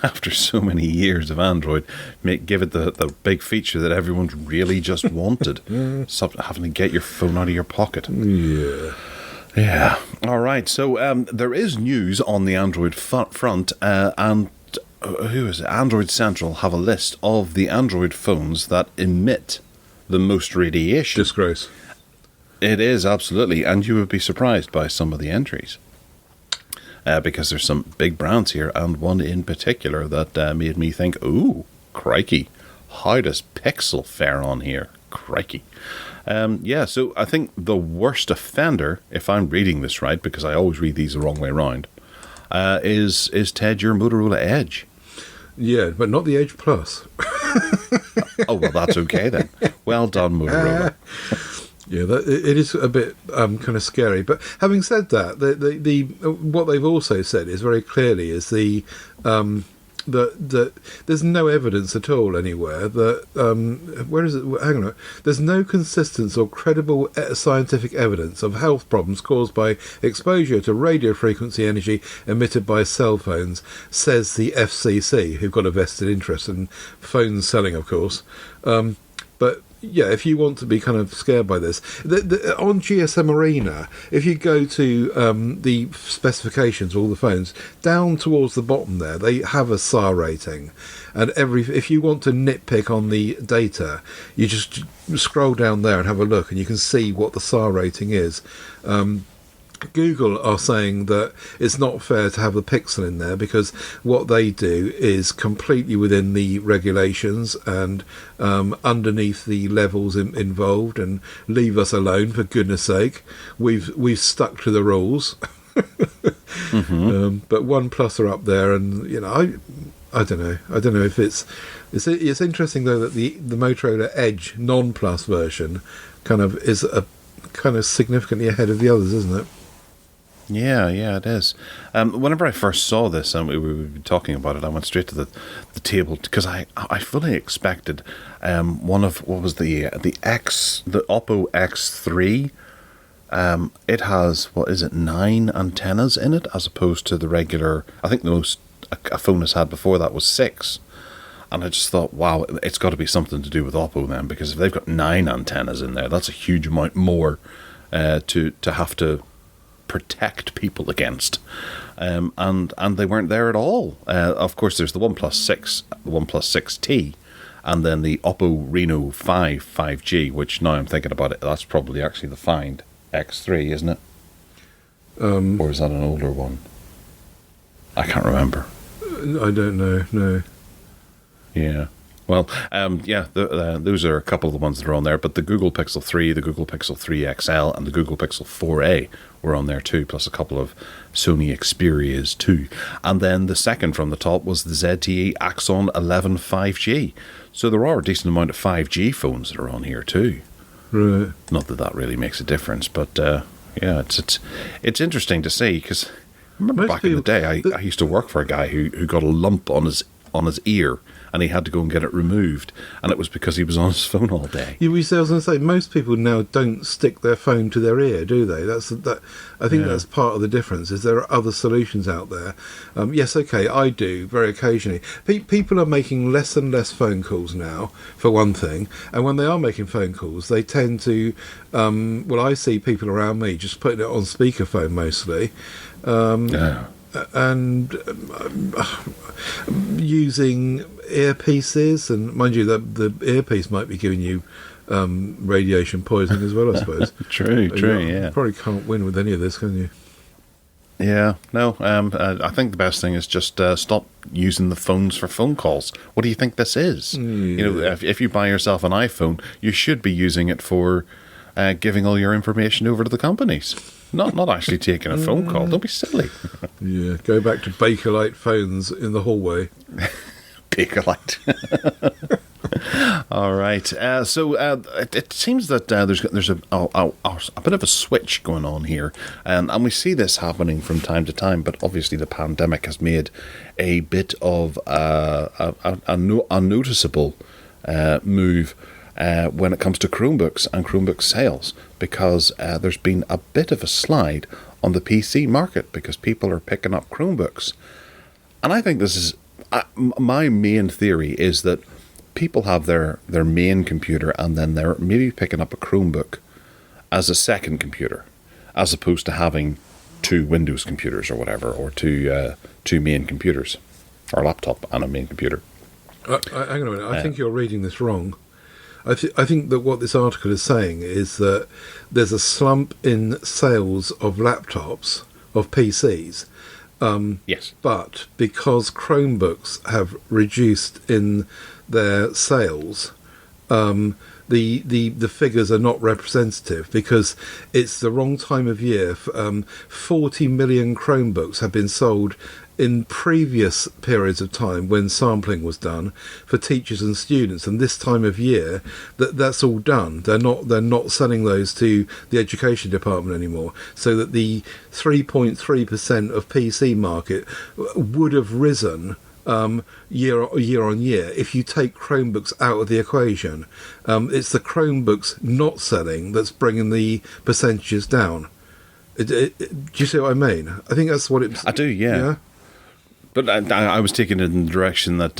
after so many years of Android, give it the big feature that everyone really just wanted. Stop having to get your phone out of your pocket. Yeah. All right. So there is news on the Android front, and who is it? Android Central have a list of the Android phones that emit the most radiation. Disgrace. It is, absolutely, and you would be surprised by some of the entries. Because there's some big brands here, and one in particular that made me think, ooh, crikey, how does Pixel fare on here? Crikey. So I think the worst offender, if I'm reading this right, because I always read these the wrong way around, is Ted your Motorola Edge? Yeah, but not the Edge Plus. Oh, well, that's okay then. Well done, Motorola. Yeah, it is a bit kind of scary. But having said that, the what they've also said is very clearly is the there's no evidence at all anywhere that where is it? Hang on, there's no consistent or credible scientific evidence of health problems caused by exposure to radio frequency energy emitted by cell phones, says the FCC, who've got a vested interest in phones selling, of course. But yeah, if you want to be kind of scared by this, on GSM Arena, if you go to the specifications of all the phones, down towards the bottom there, they have a SAR rating. And if you want to nitpick on the data, you just scroll down there and have a look, and you can see what the SAR rating is. Google are saying that it's not fair to have the Pixel in there because what they do is completely within the regulations and underneath the levels involved, and leave us alone, for goodness sake. We've stuck to the rules. But OnePlus are up there, and I don't know if it's interesting though that the Motorola Edge non-Plus version kind of is a kind of significantly ahead of the others, isn't it? Yeah, it is. Whenever I first saw this and we were talking about it, I went straight to the table because I fully expected one of, what was the Oppo X3. It has 9 antennas in it as opposed to the regular. I think the most a phone has had before that was 6. And I just thought, wow, it's got to be something to do with Oppo then, because if they've got 9 antennas in there, that's a huge amount more to have to protect people against. And they weren't there at all. Of course, there's the OnePlus 6, the OnePlus 6T, and then the Oppo Reno 5 5G, which now I'm thinking about it, that's probably actually the Find X3, isn't it? Or is that an older one? I can't remember. I don't know, no. Yeah. Well, those are a couple of the ones that are on there, but the Google Pixel 3, the Google Pixel 3 XL, and the Google Pixel 4a were on there too, plus a couple of Sony Xperias too. And then the second from the top was the ZTE Axon 11 5G. So there are a decent amount of 5G phones that are on here too. Right. Not that that really makes a difference, but it's interesting to see, because I remember back in the day, I used to work for a guy who got a lump on his ear, and he had to go and get it removed, and it was because he was on his phone all day. I was going to say, most people now don't stick their phone to their ear, do they? I think that's part of the difference, is there are other solutions out there. Yes, okay, I do, very occasionally. People are making less and less phone calls now, for one thing, and when they are making phone calls, they tend to, I see people around me just putting it on speakerphone mostly. And using earpieces, and mind you, the earpiece might be giving you radiation poisoning as well, I suppose. True, You probably can't win with any of this, can you? Yeah, no, I think the best thing is just stop using the phones for phone calls. What do you think this is? Yeah. If you buy yourself an iPhone, you should be using it for giving all your information over to the companies. Not actually taking a phone call. Don't be silly. Yeah, go back to Bakelite phones in the hallway. Bakelite. All right. So it seems that there's a bit of a switch going on here, and we see this happening from time to time. But obviously, the pandemic has made a bit of a noticeable move when it comes to Chromebooks and Chromebook sales, because there's been a bit of a slide on the PC market because people are picking up Chromebooks. And I think this is, my main theory is that people have their main computer and then they're maybe picking up a Chromebook as a second computer, as opposed to having 2 Windows computers or whatever, or two main computers, or a laptop and a main computer. Hang on a minute, I think you're reading this wrong. I think that what this article is saying is that there's a slump in sales of laptops, of PCs. Yes. But because Chromebooks have reduced in their sales, the figures are not representative, because it's the wrong time of year. 40 million Chromebooks have been sold in previous periods of time when sampling was done for teachers and students, and this time of year that's all done. They're not selling those to the education department anymore, so that the 3.3% of PC market would have risen year on year if you take Chromebooks out of the equation. It's the Chromebooks not selling that's bringing the percentages down. Do you see what I mean? I think that's what it's... I do, yeah. But I was taking it in the direction that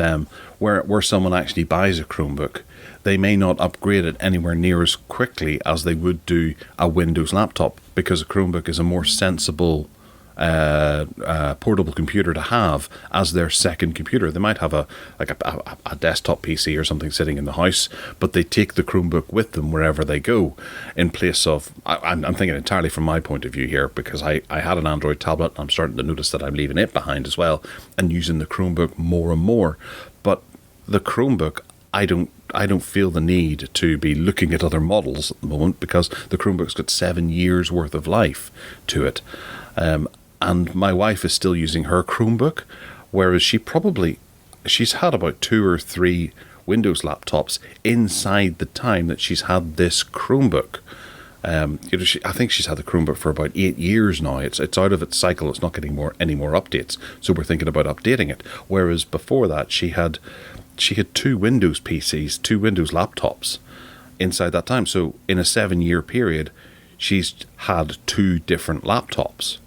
where someone actually buys a Chromebook, they may not upgrade it anywhere near as quickly as they would do a Windows laptop, because a Chromebook is a more sensible portable computer to have as their second computer. They might have a desktop PC or something sitting in the house, but they take the Chromebook with them wherever they go, in place of... I'm thinking entirely from my point of view here, because I had an Android tablet, and I'm starting to notice that I'm leaving it behind as well, and using the Chromebook more and more. But the Chromebook, I don't feel the need to be looking at other models at the moment, because the Chromebook's got 7 years worth of life to it. And my wife is still using her Chromebook, whereas she's had about 2 or 3 Windows laptops inside the time that she's had this Chromebook. I think she's had the Chromebook for about 8 years now. It's out of its cycle. It's not getting any more updates. So we're thinking about updating it. Whereas before that, she had 2 Windows PCs, 2 Windows laptops inside that time. So in a 7-year period, she's had 2 different laptops.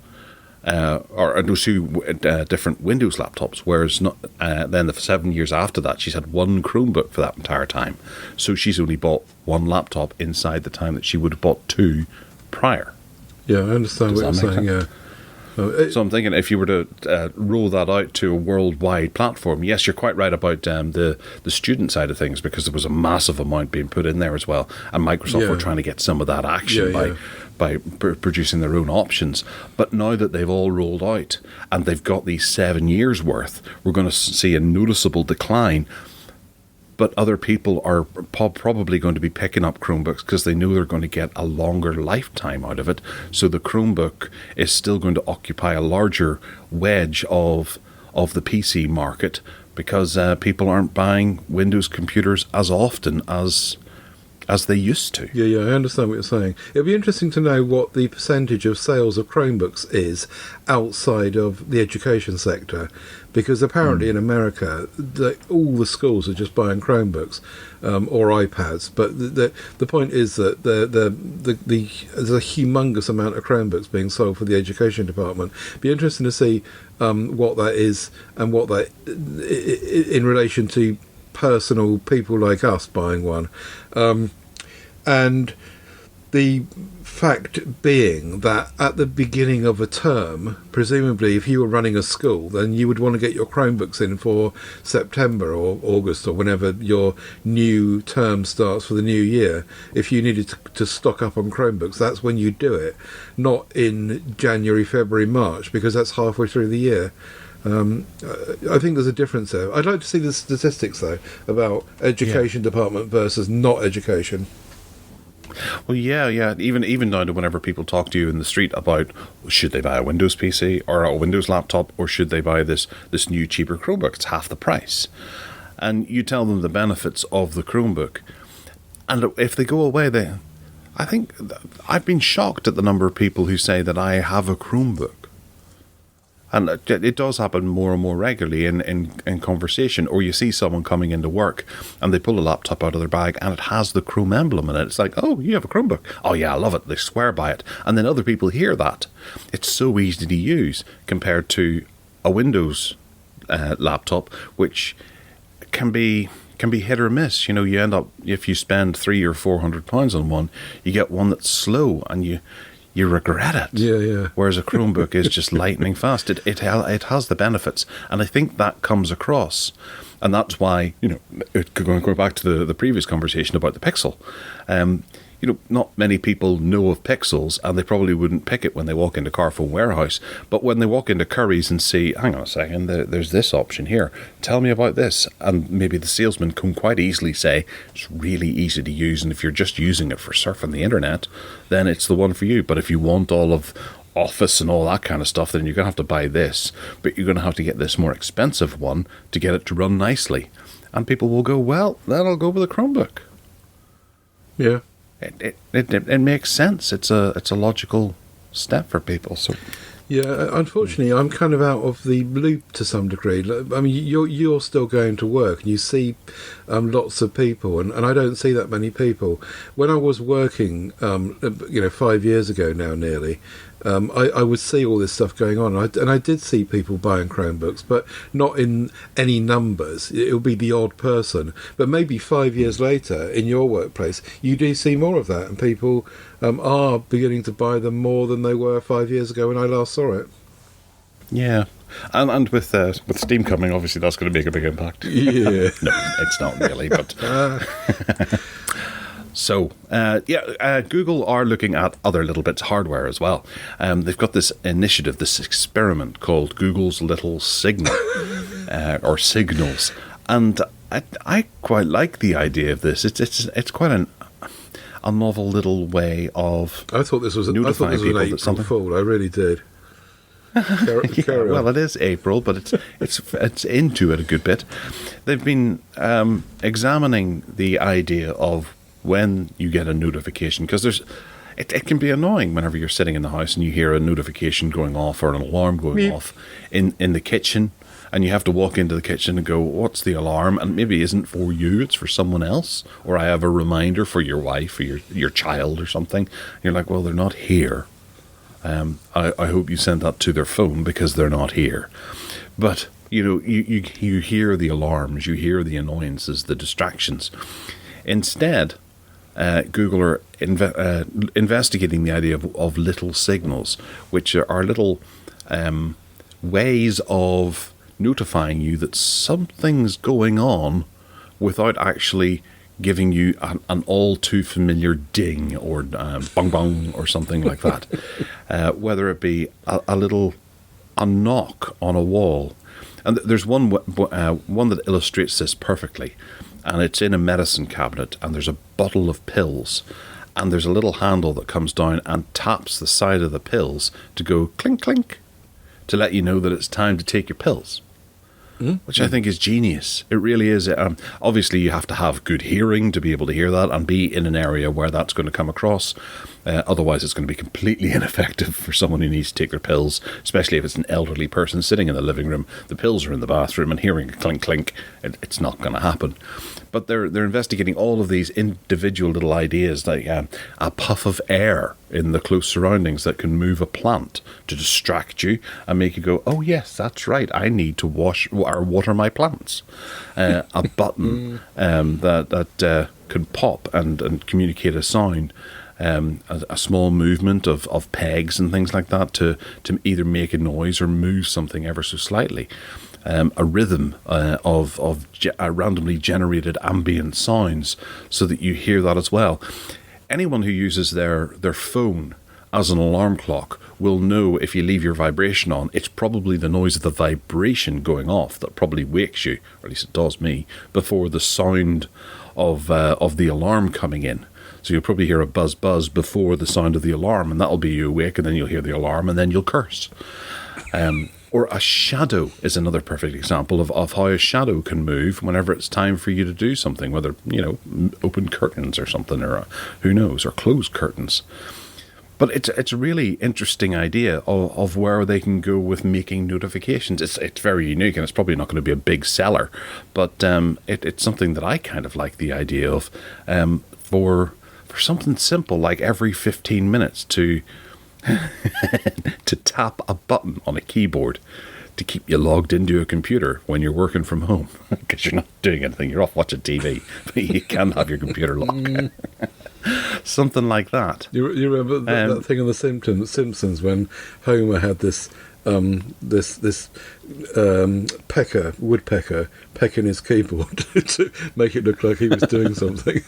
or no, 2 different Windows laptops, whereas then the 7 years after that, she's had 1 Chromebook for that entire time. So she's only bought 1 laptop inside the time that she would have bought 2 prior. Yeah, I understand what you're saying, yeah. So I'm thinking if you were to roll that out to a worldwide platform, yes, you're quite right about the student side of things, because there was a massive amount being put in there as well, and Microsoft were trying to get some of that action by producing their own options. But now that they've all rolled out and they've got these 7 years worth, we're going to see a noticeable decline. But other people are probably going to be picking up Chromebooks because they know they're going to get a longer lifetime out of it. So the Chromebook is still going to occupy a larger wedge of the PC market, because people aren't buying Windows computers as often as they used to. Yeah, I understand what you're saying. It'll be interesting to know what the percentage of sales of Chromebooks is outside of the education sector, because apparently in America, all the schools are just buying Chromebooks or iPads. But the point is that there's a humongous amount of Chromebooks being sold for the education department. It'll be interesting to see what that is, and what that in relation to personal people like us buying one. And the fact being that at the beginning of a term, presumably if you were running a school, then you would want to get your Chromebooks in for September or August or whenever your new term starts for the new year. If you needed to stock up on Chromebooks, that's when you do it, not in January, February, March, because that's halfway through the year. I think there's a difference there. I'd like to see the statistics, though, about education department versus not education. Well, yeah. Even down to whenever people talk to you in the street about should they buy a Windows PC or a Windows laptop, or should they buy this new cheaper Chromebook? It's half the price. And you tell them the benefits of the Chromebook. And if they go away, I think I've been shocked at the number of people who say that I have a Chromebook. And it does happen more and more regularly in conversation, or you see someone coming into work and they pull a laptop out of their bag and it has the Chrome emblem in it. It's like, oh, you have a Chromebook. Oh, yeah, I love it. They swear by it. And then other people hear that. It's so easy to use compared to a Windows laptop, which can be hit or miss. You know, you end up, if you spend £300 or £400 on one, you get one that's slow and you regret it. Yeah. Whereas a Chromebook is just lightning fast. It has the benefits, and I think that comes across, and that's why, you know, going back to the previous conversation about the Pixel. You know, not many people know of Pixels, and they probably wouldn't pick it when they walk into Carphone Warehouse. But when they walk into Curry's and see, hang on a second, there's this option here. Tell me about this. And maybe the salesman can quite easily say, it's really easy to use, and if you're just using it for surfing the internet, then it's the one for you. But if you want all of Office and all that kind of stuff, then you're going to have to buy this. But you're going to have to get this more expensive one to get it to run nicely. And people will go, well, then I'll go with a Chromebook. Yeah. It makes sense. It's a logical step for people. So, yeah. Unfortunately, I'm kind of out of the loop to some degree. I mean, you're still going to work, and you see lots of people, and I don't see that many people. When I was working, 5 years ago now, nearly. I would see all this stuff going on, and I did see people buying Chromebooks, but not in any numbers. It would be the odd person. But maybe 5 years later, in your workplace, you do see more of that, and people are beginning to buy them more than they were 5 years ago when I last saw it. Yeah, and with Steam coming, obviously that's going to make a big impact. Yeah. No, it's not really, but... So, Google are looking at other little bits of hardware as well. They've got this initiative, this experiment called Google's Little Signal, or Signals. And I quite like the idea of this. It's quite a novel little way of I thought this was an April Fool. I really did. Carry well, it is April, but it's into it a good bit. They've been examining the idea of when you get a notification, because it can be annoying whenever you're sitting in the house and you hear a notification going off or an alarm going off in the kitchen, and you have to walk into the kitchen and go, what's the alarm? And maybe it isn't for you, it's for someone else. Or I have a reminder for your wife or your child or something. And you're like, well, they're not here. I hope you sent that to their phone because they're not here. But, you hear the alarms, you hear the annoyances, the distractions. Instead, Google are investigating the idea of little signals, which are little ways of notifying you that something's going on without actually giving you an all too familiar ding or bong bong or something like that. Whether it be a knock on a wall. And there's one that illustrates this perfectly. And it's in a medicine cabinet, and there's a bottle of pills. And there's a little handle that comes down and taps the side of the pills to go clink, clink, to let you know that it's time to take your pills. Which I think is genius. It really is. Obviously, you have to have good hearing to be able to hear that and be in an area where that's going to come across. Otherwise, it's going to be completely ineffective for someone who needs to take their pills, especially if it's an elderly person sitting in the living room. The pills are in the bathroom and hearing a clink, clink. It's not going to happen. But they're investigating all of these individual little ideas, like a puff of air in the close surroundings that can move a plant to distract you and make you go, oh yes, that's right, I need to water my plants. A button that can pop and communicate a sound. A small movement of pegs and things like that to either make a noise or move something ever so slightly. A rhythm of randomly generated ambient sounds so that you hear that as well. Anyone who uses their phone as an alarm clock will know if you leave your vibration on, it's probably the noise of the vibration going off that probably wakes you, or at least it does me, before the sound of the alarm coming in. So you'll probably hear a buzz buzz before the sound of the alarm, and that'll be you awake, and then you'll hear the alarm, and then you'll curse. Or a shadow is another perfect example of how a shadow can move whenever it's time for you to do something, whether, open curtains or something, or who knows, or close curtains. But it's a really interesting idea of where they can go with making notifications. It's very unique, and it's probably not going to be a big seller, but it's something that I kind of like the idea of for something simple like every 15 minutes to tap a button on a keyboard to keep you logged into a computer when you're working from home, because you're not doing anything, you're off watching TV, but you can have your computer locked. Something like that. You remember that thing on The Simpsons when Homer had this woodpecker pecking his keyboard to make it look like he was doing something.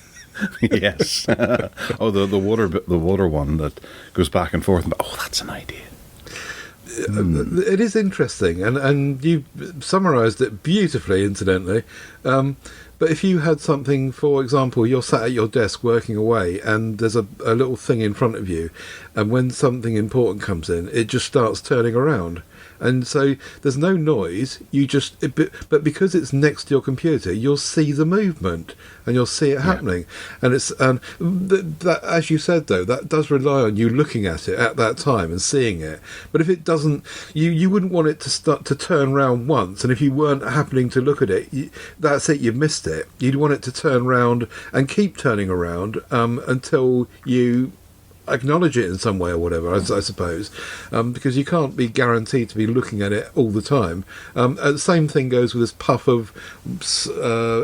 Yes. The water one that goes back and forth. Oh, that's an idea. It is interesting, and you summarised it beautifully, incidentally. But if you had something, for example, you're sat at your desk working away, and there's a little thing in front of you, and when something important comes in, it just starts turning around. And so there's no noise, but because it's next to your computer, you'll see the movement and you'll see it happening. And it's that, as you said, though, that does rely on you looking at it at that time and seeing it. But if it doesn't, you wouldn't want it to start to turn round once, and if you weren't happening to look at it, that's it, you've missed it. You'd want it to turn round and keep turning around until you acknowledge it in some way or whatever, I suppose, because you can't be guaranteed to be looking at it all the time. The same thing goes with this puff of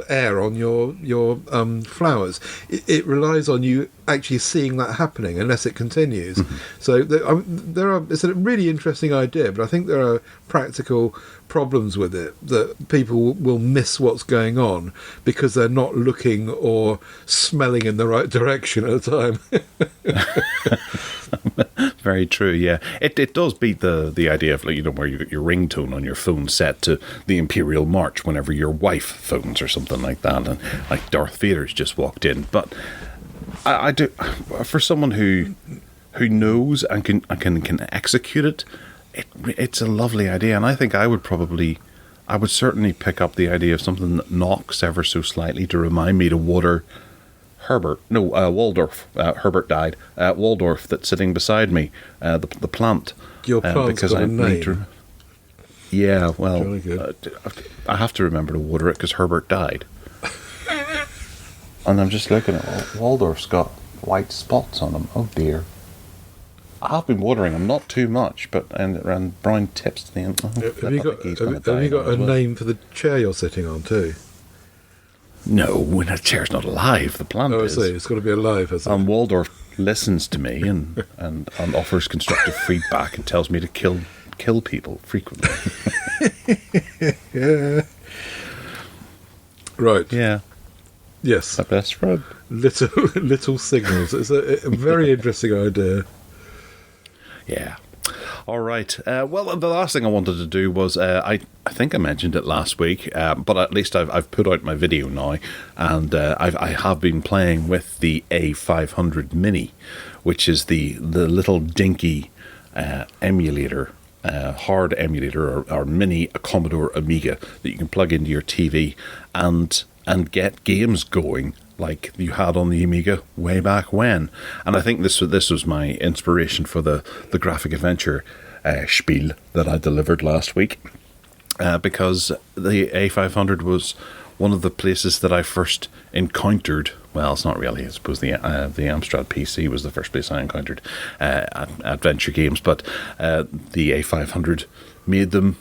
air on your flowers. It relies on you actually seeing that happening unless it continues. So it's a really interesting idea, but I think there are practical problems with it, that people will miss what's going on because they're not looking or smelling in the right direction at the time. Very true, yeah. It does beat the idea of, where you got your ringtone on your phone set to the Imperial March whenever your wife phones or something like that, and like Darth Vader's just walked in. But I do, for someone who knows and can execute it, it's a lovely idea, and I think I would certainly pick up the idea of something that knocks ever so slightly to remind me to water Waldorf. Herbert died. Waldorf, that's sitting beside me, the plant. Your plant's got a name. Yeah, well, Jolly good. I have to remember to water it because Herbert died. And I'm just looking at Waldorf's got white spots on them. Oh dear. have been watering them, not too much, but and Brian tips the end. Have you got a name for the chair you're sitting on too? No, when a chair's not alive, the plant is. I see. It's got to be alive, has it? And Waldorf listens to me and offers constructive feedback and tells me to kill people frequently. Yeah. Right. Yeah. Yes. My best friend. Little signals. It's a very interesting idea. Yeah. All right. Well, the last thing I wanted to do was I think I mentioned it last week, but at least I've put out my video now, and I have been playing with the A500 Mini, which is the little dinky emulator, hard emulator or mini Commodore Amiga that you can plug into your TV and get games going like you had on the Amiga way back when. And I think this was my inspiration for the graphic adventure spiel that I delivered last week, because the A500 was one of the places that I first encountered. Well, it's not really. I suppose the Amstrad PC was the first place I encountered adventure games, but the A500 made them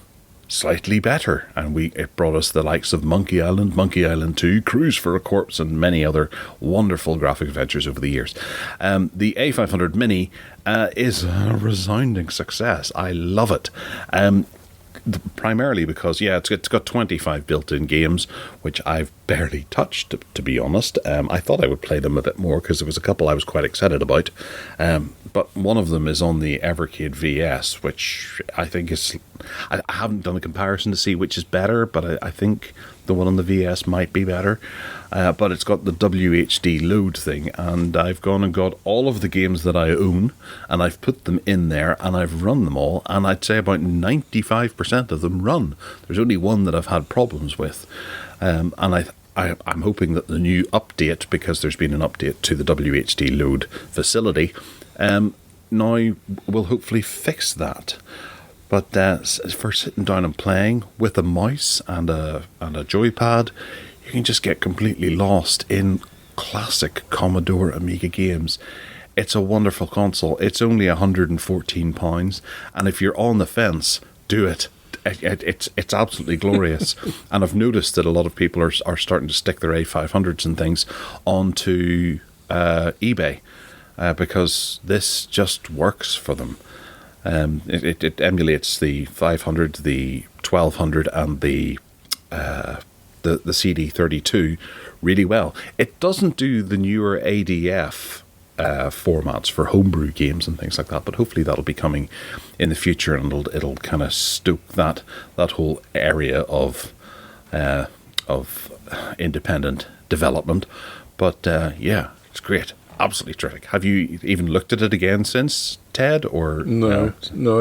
slightly better, and it brought us the likes of Monkey Island 2, Cruise for a Corpse, and many other wonderful graphic adventures over the years. The A500 Mini is a resounding success. I love it. Primarily because, it's got 25 built-in games, which I've barely touched, to be honest. I thought I would play them a bit more because there was a couple I was quite excited about. But one of them is on the Evercade VS, which I think is... I haven't done a comparison to see which is better, but I think the one on the VS might be better. But it's got the WHD load thing, and I've gone and got all of the games that I own, and I've put them in there, and I've run them all, and I'd say about 95% of them run. There's only one that I've had problems with. And I'm hoping that the new update, because there's been an update to the WHD load facility, now will hopefully fix that. But for sitting down and playing with a mouse and a joypad, you can just get completely lost in classic Commodore Amiga games. It's a wonderful console. It's only £114, and if you're on the fence, do it. It's absolutely glorious. And I've noticed that a lot of people are starting to stick their A500s and things onto eBay because this just works for them. It emulates the 500, the 1200, and the CD32 really well. It doesn't do the newer ADF formats for homebrew games and things like that, but hopefully that'll be coming in the future, and it'll kind of stoke that whole area of independent development. But it's great. Absolutely terrific. Have you even looked at it again since, Ted? Or no,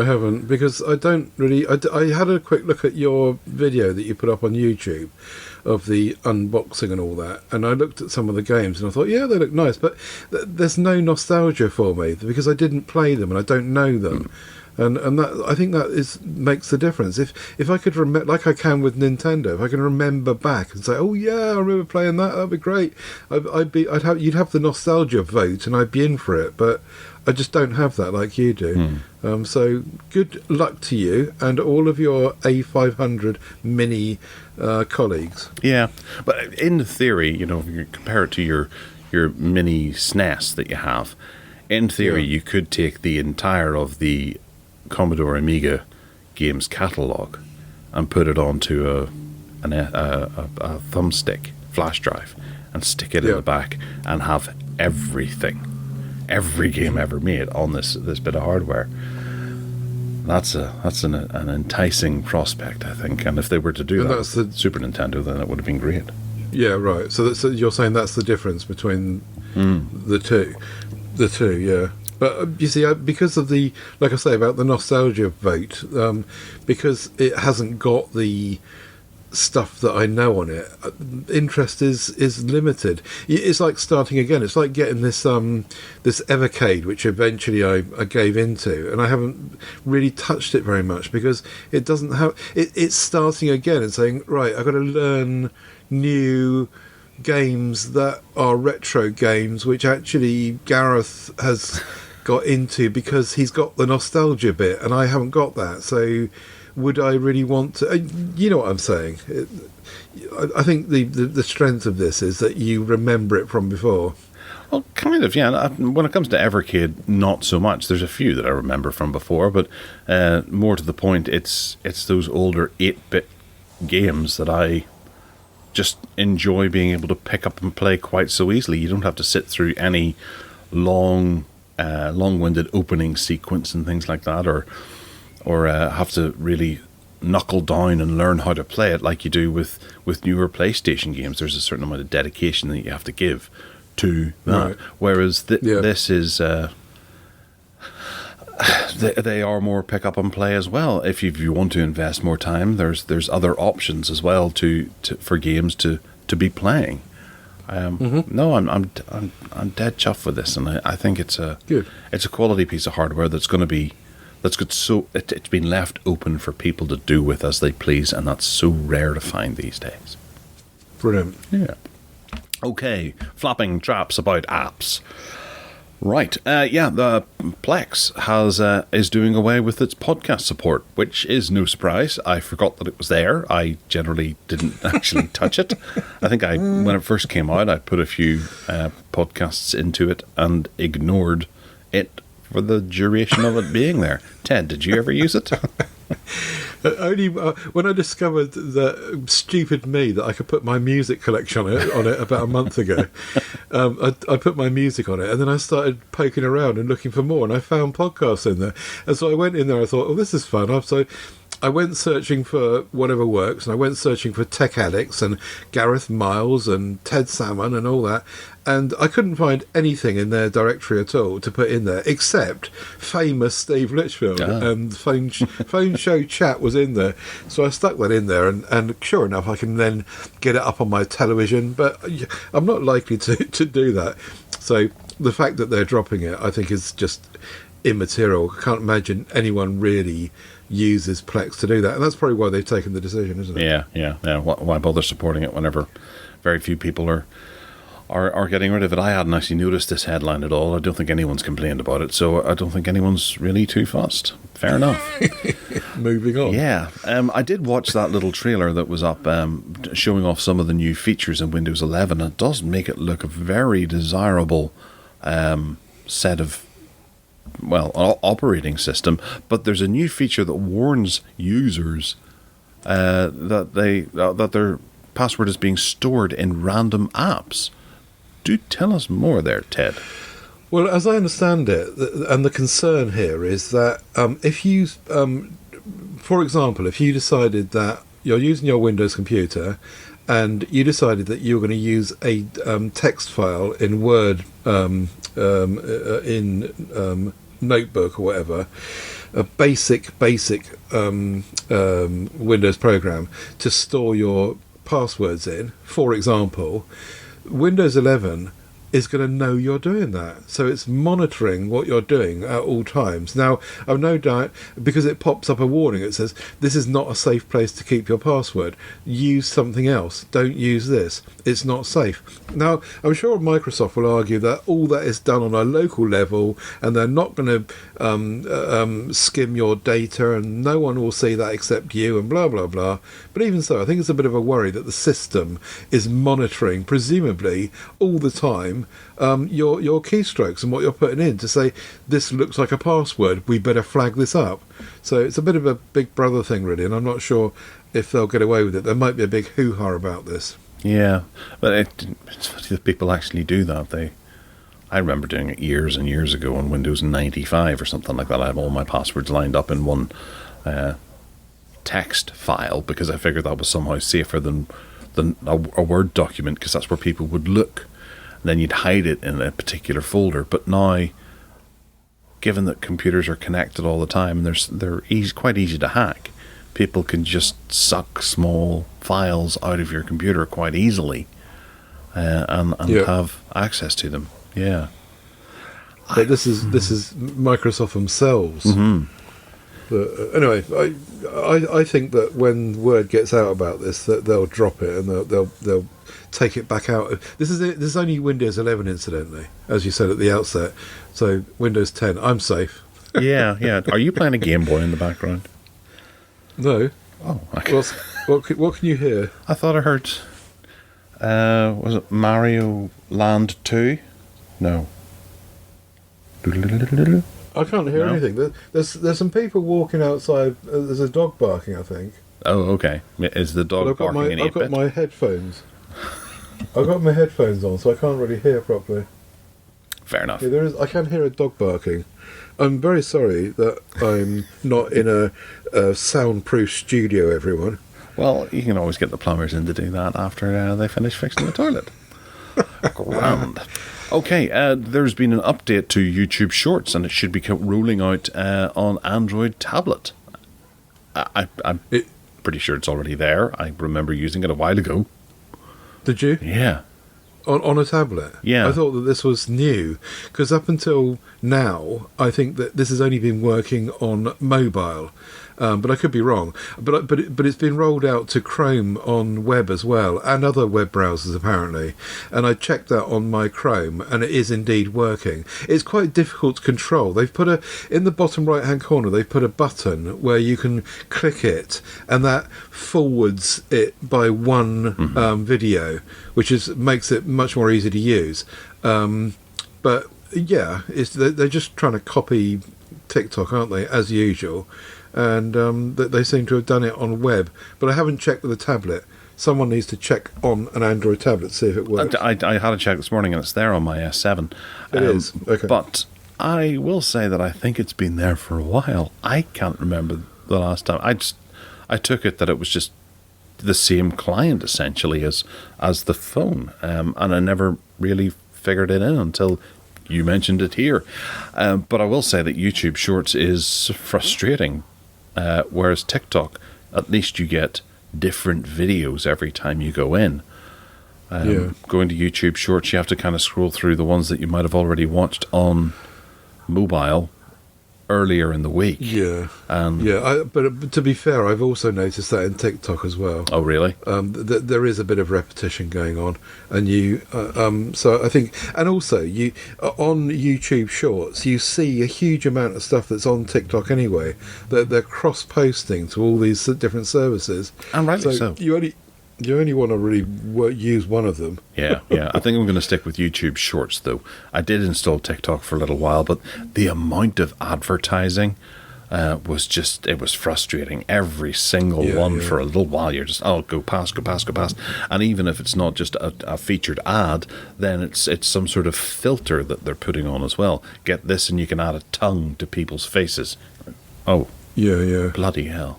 I haven't, because I don't really. I had a quick look at your video that you put up on YouTube of the unboxing and all that, and I looked at some of the games and I thought, yeah, they look nice, but there's no nostalgia for me because I didn't play them and I don't know them. And that, I think that makes the difference. If I could remember, like I can with Nintendo, if I can remember back and say, oh yeah, I remember playing that, that'd be great. You'd have the nostalgia vote, and I'd be in for it. But I just don't have that like you do. So good luck to you and all of your A500 Mini colleagues. Yeah, but in theory, if you compare it to your mini SNES that you have, in theory, you could take the entire of the Commodore Amiga games catalogue and put it onto a thumbstick flash drive and stick it in the back and have every game ever made on this bit of hardware. That's an enticing prospect, I think. And if they were to do that with Super Nintendo, then it would have been great. Yeah, right. So you're saying that's the difference between the two. The two, yeah. But you see, because of the, like I say, about the nostalgia vote, because it hasn't got the stuff that I know on it, interest is limited. It's like starting again. It's like getting this Evercade, which eventually I gave into, and I haven't really touched it very much because it doesn't have. It's starting again and saying, right, I've got to learn new games that are retro games, which actually Gareth has got into because he's got the nostalgia bit, and I haven't got that. So, would I really want to? You know what I'm saying? I think the strength of this is that you remember it from before. Well, kind of, yeah. When it comes to Evercade, not so much. There's a few that I remember from before, but more to the point, it's those older 8-bit games that I just enjoy being able to pick up and play quite so easily. You don't have to sit through any long-winded opening sequence and things like that, or have to really knuckle down and learn how to play it like you do with newer PlayStation games. There's a certain amount of dedication that you have to give to that. Right. Whereas this is they are more pick up and play as well. If you want to invest more time, there's other options as well for games to be playing. No, I'm dead chuffed with this, and I think it's a quality piece of hardware it's been left open for people to do with as they please, and that's so rare to find these days. Brilliant. Yeah. Okay, flapping traps about apps. Right, the Plex is doing away with its podcast support, which is no surprise. I forgot that it was there. I generally didn't actually touch it. I think when it first came out, I put a few podcasts into it and ignored it for the duration of it being there. Ted, did you ever use it? Only when I discovered that stupid me that I could put my music collection on it about a month ago. I put my music on it, and then I started poking around and looking for more, and I found podcasts in there. And so I went in there. I thought, "Oh, this is fun." So I went searching for whatever works, and I went searching for Tech Addicts and Gareth Miles and Ted Salmon and all that. And I couldn't find anything in their directory at all to put in there, except famous Steve Litchfield and phone show chat was in there. So I stuck that in there, and sure enough, I can then get it up on my television. But I'm not likely to do that. So the fact that they're dropping it, I think, is just immaterial. I can't imagine anyone really uses Plex to do that, and that's probably why they've taken the decision, isn't it? Yeah. Why bother supporting it whenever very few people are getting rid of it? I hadn't actually noticed this headline at all. I don't think anyone's complained about it, so I don't think anyone's really too fussed. Fair enough. Moving on. Yeah, I did watch that little trailer that was up showing off some of the new features in Windows 11. It does make it look a very desirable set of operating system, but there's a new feature that warns users that their password is being stored in random apps. Do tell us more there, Ted. Well, as I understand it, and the concern here is that if you, for example, if you decided that you're using your Windows computer and you decided that you were going to use a text file in Word in Notebook or whatever, a basic Windows program to store your passwords in, for example, Windows 11 is going to know you're doing that. So it's monitoring what you're doing at all times. Now, I've no doubt, because it pops up a warning, it says, this is not a safe place to keep your password. Use something else. Don't use this. It's not safe. Now, I'm sure Microsoft will argue that all that is done on a local level, and they're not going to skim your data, and no one will see that except you, and blah, blah, blah. But even so, I think it's a bit of a worry that the system is monitoring, presumably, all the time, your keystrokes and what you're putting in to say, this looks like a password, we better flag this up. So it's a bit of a Big Brother thing, really, and I'm not sure if they'll get away with it. There might be a big hoo-ha about this. Yeah, but it's funny that people actually do that. I remember doing it years and years ago on Windows 95 or something like that. I have all my passwords lined up in one text file because I figured that was somehow safer than a Word document, because that's where people would look. And then you'd hide it in a particular folder. But now, given that computers are connected all the time, they're quite easy to hack. People can just suck small files out of your computer quite easily and have access to them. Yeah. But this is Microsoft themselves. Mm-hmm. But anyway, I think that when word gets out about this, that they'll drop it and they'll take it back out. This is only Windows 11, incidentally, as you said at the outset. So Windows 10, I'm safe. Yeah. Are you playing a Game Boy in the background? No. Oh, okay. What can you hear? I thought I heard. Was it Mario Land 2? No. I can't hear No? anything. There's some people walking outside. There's a dog barking, I think. Oh, okay. Is the dog But barking in I've got 8-bit? my headphones. I've got my headphones on, so I can't really hear properly. Fair enough. Yeah, I can hear a dog barking. I'm very sorry that I'm not in a soundproof studio, everyone. Well, you can always get the plumbers in to do that after they finish fixing the toilet. Grand. Okay, there's been an update to YouTube Shorts, and it should be rolling out on Android tablet. I'm pretty sure it's already there. I remember using it a while ago. Did you? Yeah. On a tablet? Yeah. I thought that this was new, because up until now, I think that this has only been working on mobile. But I could be wrong. But it's been rolled out to Chrome on web as well, and other web browsers apparently. And I checked that on my Chrome, and it is indeed working. It's quite difficult to control. They've put in the bottom right hand corner. They've put a button where you can click it, and that forwards it by one video, which makes it much more easy to use. But yeah, they're just trying to copy TikTok, aren't they, as usual? And they seem to have done it on web, but I haven't checked with a tablet. Someone needs to check on an Android tablet to see if it works. I had a check this morning, and it's there on my S7. It is? Okay. But I will say that I think it's been there for a while. I can't remember the last time. I took it that it was just the same client, essentially, as the phone. And I never really figured it in until you mentioned it here. But I will say that YouTube Shorts is frustrating. Whereas TikTok, at least you get different videos every time you go in. Going to YouTube Shorts, you have to kind of scroll through the ones that you might have already watched on mobile earlier in the week. Yeah. But to be fair, I've also noticed that in TikTok as well. Oh, really? There is a bit of repetition going on, and so I think, and also on YouTube Shorts, you see a huge amount of stuff that's on TikTok anyway. They're cross-posting to all these different services, and rightly so. You only want to really use one of them. Yeah. I think I'm going to stick with YouTube Shorts, though. I did install TikTok for a little while, but the amount of advertising it was frustrating. Every single one for a little while, you're just, go past. And even if it's not just a featured ad, then it's some sort of filter that they're putting on as well. Get this and you can add a tongue to people's faces. Oh. Yeah. Bloody hell.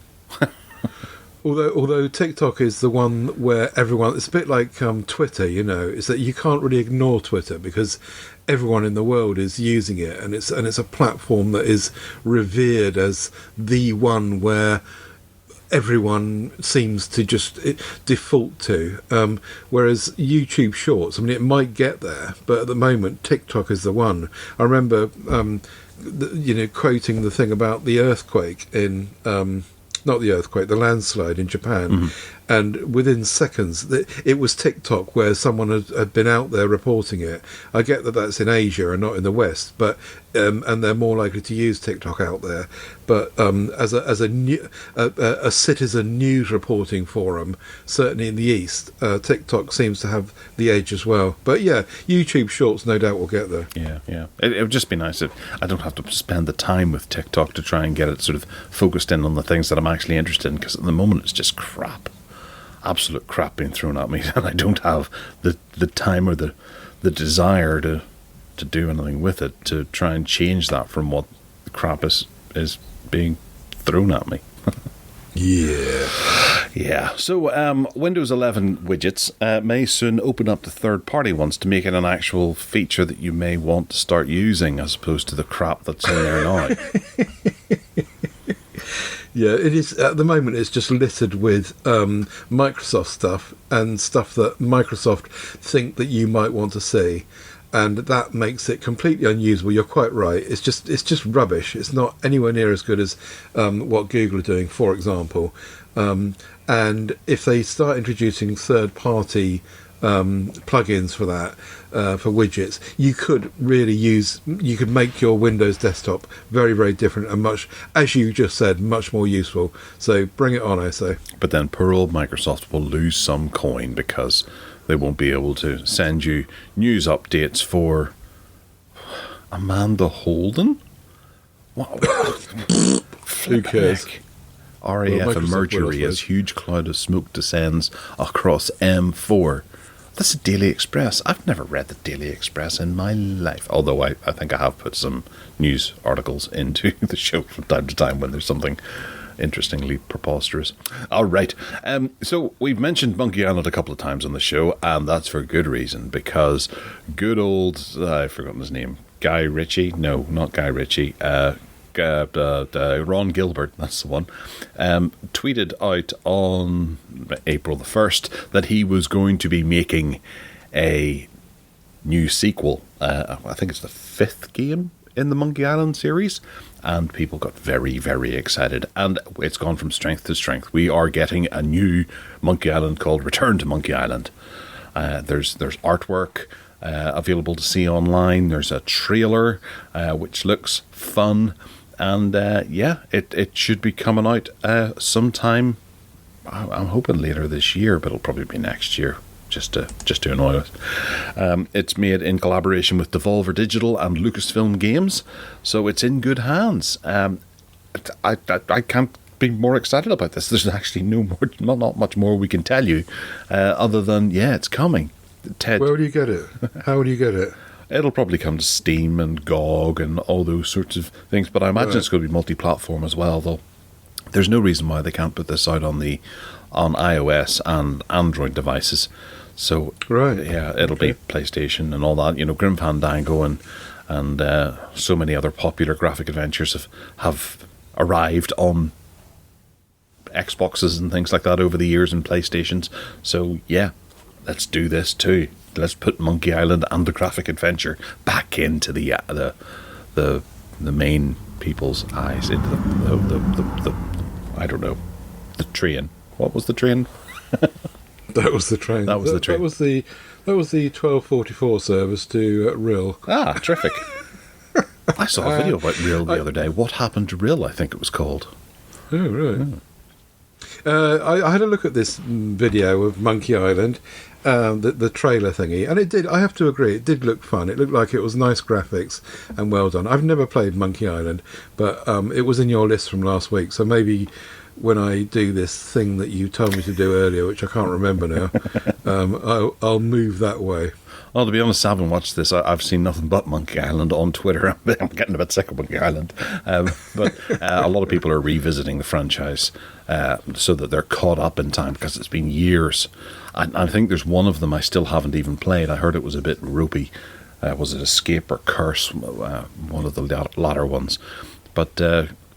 Although TikTok is the one where everyone, it's a bit like Twitter, is that you can't really ignore Twitter because everyone in the world is using it, and it's a platform that is revered as the one where everyone seems to just default to. Whereas YouTube Shorts, it might get there, but at the moment TikTok is the one. I remember, quoting the thing about the earthquake in. Not the earthquake, the landslide in Japan. And within seconds, it was TikTok where someone had been out there reporting it. I get that that's in Asia and not in the West, but and they're more likely to use TikTok out there. But as a citizen news reporting forum, certainly in the East, TikTok seems to have the edge as well. But yeah, YouTube Shorts no doubt will get there. Yeah. It would just be nice if I don't have to spend the time with TikTok to try and get it sort of focused in on the things that I'm actually interested in, because at the moment it's just crap. Absolute crap being thrown at me, and I don't have the time or the desire to do anything with it to try and change that from what the crap is being thrown at me. Yeah. So Windows 11 widgets may soon open up to third-party ones to make it an actual feature that you may want to start using, as opposed to the crap that's in there now. Yeah, it is. At the moment, it's just littered with Microsoft stuff and stuff that Microsoft think that you might want to see. and that makes it completely unusable. You're quite right. It's just rubbish. It's not anywhere near as good as what Google are doing, for example. And if they start introducing third-party plugins for that, for widgets, you could make your Windows desktop very, very different and much, as you just said, much more useful. So bring it on, I say. But then poor old Microsoft will lose some coin because they won't be able to send you news updates for Amanda Holden? What? Who cares? RAF and Mercury as huge cloud of smoke descends across M4. That's the Daily Express. I've never read the Daily Express in my life, although I think I have put some news articles into the show from time to time when there's something interestingly preposterous. All right. So we've mentioned Monkey Island a couple of times on the show, and that's for good reason, because good old, I've forgotten his name, Guy Ritchie? No, not Guy Ritchie. Ron Gilbert, that's the one, tweeted out on April the 1st that he was going to be making a new sequel. I think it's the 5th game in the Monkey Island series, and people got very, very excited, and it's gone from strength to strength. We are getting a new Monkey Island called Return to Monkey Island. There's artwork available to see online. There's a trailer which looks fun, and it should be coming out sometime. I'm hoping later this year, but it'll probably be next year, just to annoy us. It's made in collaboration with Devolver Digital and Lucasfilm Games, so it's in good hands. I can't be more excited about this. There's actually not much more we can tell you, other than it's coming. Ted, where would you get it? How would you get it? It'll probably come to Steam and GOG and all those sorts of things, but I imagine it's going to be multi-platform as well, though. There's no reason why they can't put this out on iOS and Android devices. So, it'll be PlayStation and all that. You know, Grim Fandango and so many other popular graphic adventures have arrived on Xboxes and things like that over the years, and PlayStations. So, let's do this too. Let's put Monkey Island and the graphic adventure back into the main people's eyes, into the I don't know, the train. What was the train? That was the train. That was the train. That was the 1244 service to Rill. Ah, terrific. I saw a video about Rill the other day. What happened to Rill, I think it was called. Oh, really? I had a look at this video of Monkey Island, the trailer thingy, and it did, I have to agree, it did look fun. It looked like it was nice graphics and well done. I've never played Monkey Island, but it was in your list from last week, so maybe when I do this thing that you told me to do earlier, which I can't remember now, I'll move that way. Well, to be honest, I haven't watched this. I've seen nothing but Monkey Island on Twitter. I'm getting a bit sick of Monkey Island. But a lot of people are revisiting the franchise so that they're caught up in time, because it's been years. I think there's one of them I still haven't even played. I heard it was a bit ropey. Was it Escape or Curse? One of the latter ones. But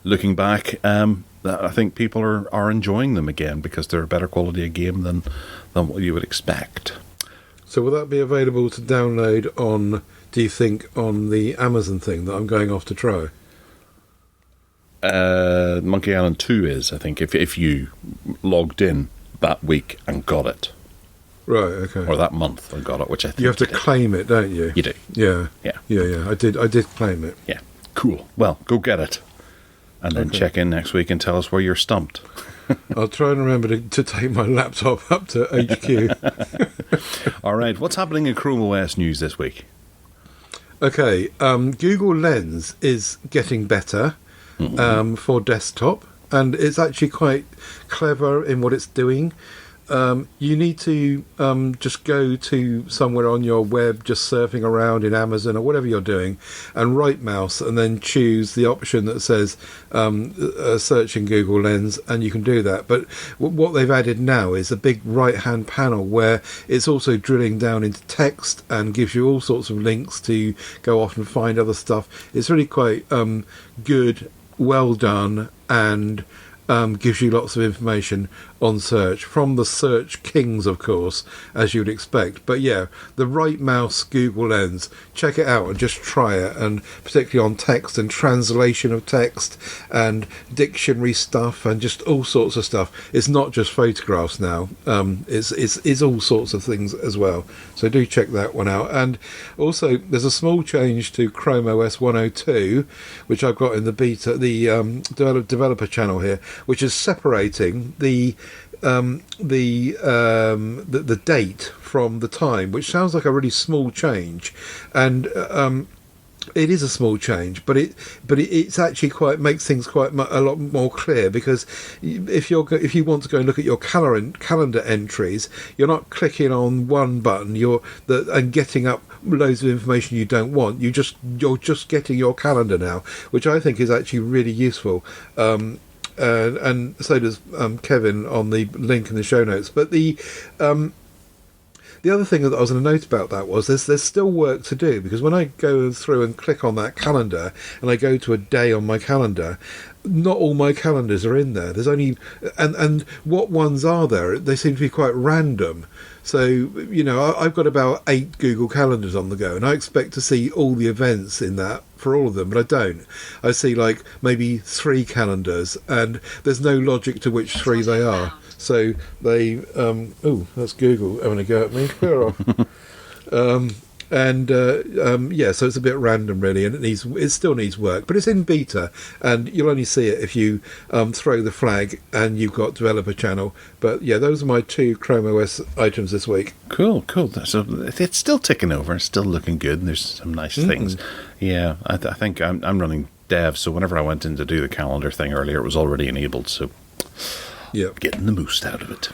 looking back, I think people are enjoying them again, because they're a better quality of game than what you would expect. So will that be available to download on, do you think, on the Amazon thing that I'm going off to try? Monkey Island 2 is, I think, if you logged in that week and got it. Right, okay. Or that month and got it, which I think you have to claim it, don't you? You do. Yeah. Yeah. I did claim it. Yeah. Cool. Well, go get it. And then check in next week and tell us where you're stumped. I'll try and remember to take my laptop up to HQ. All right. What's happening in Chrome OS news this week? Okay. Google Lens is getting better for desktop, and it's actually quite clever in what it's doing. You need to just go to somewhere on your web, just surfing around in Amazon or whatever you're doing, and right mouse and then choose the option that says search in Google Lens, and you can do that. But what they've added now is a big right hand panel where it's also drilling down into text and gives you all sorts of links to go off and find other stuff. It's really quite good, well done, and gives you lots of information on search from the search kings, of course, as you would expect. But yeah, the right mouse Google Lens, check it out and just try it, and particularly on text and translation of text and dictionary stuff and just all sorts of stuff. It's not just photographs now. It's all sorts of things as well. So do check that one out. And also, there's a small change to Chrome OS 102, which I've got in the beta, the developer channel here, which is separating the date from the time, which sounds like a really small change, and it is a small change, but it's actually quite makes things quite a lot more clear, because if you want to go and look at your calendar entries, you're not clicking on one button and getting up loads of information you don't want. You're just getting your calendar now, which I think is actually really useful. And so does Kevin on the link in the show notes. But the other thing that I was going to note about that was there's still work to do, because when I go through and click on that calendar and I go to a day on my calendar, not all my calendars are in there. There's only and what ones are there? They seem to be quite random. So, I've got about 8 Google calendars on the go, and I expect to see all the events in that for all of them, but I don't. I see like maybe 3 calendars, and there's no logic to which 3 they are. So they, that's Google having a go at me. Clear off. So it's a bit random really, and it still needs work, but it's in beta, and you'll only see it if you throw the flag and you've got developer channel. But yeah, those are my 2 Chrome OS items this week. Cool. So it's still ticking over, it's still looking good, and there's some nice things. Yeah, I think I'm running dev, so whenever I went in to do the calendar thing earlier, it was already enabled, so yeah, getting the most out of it.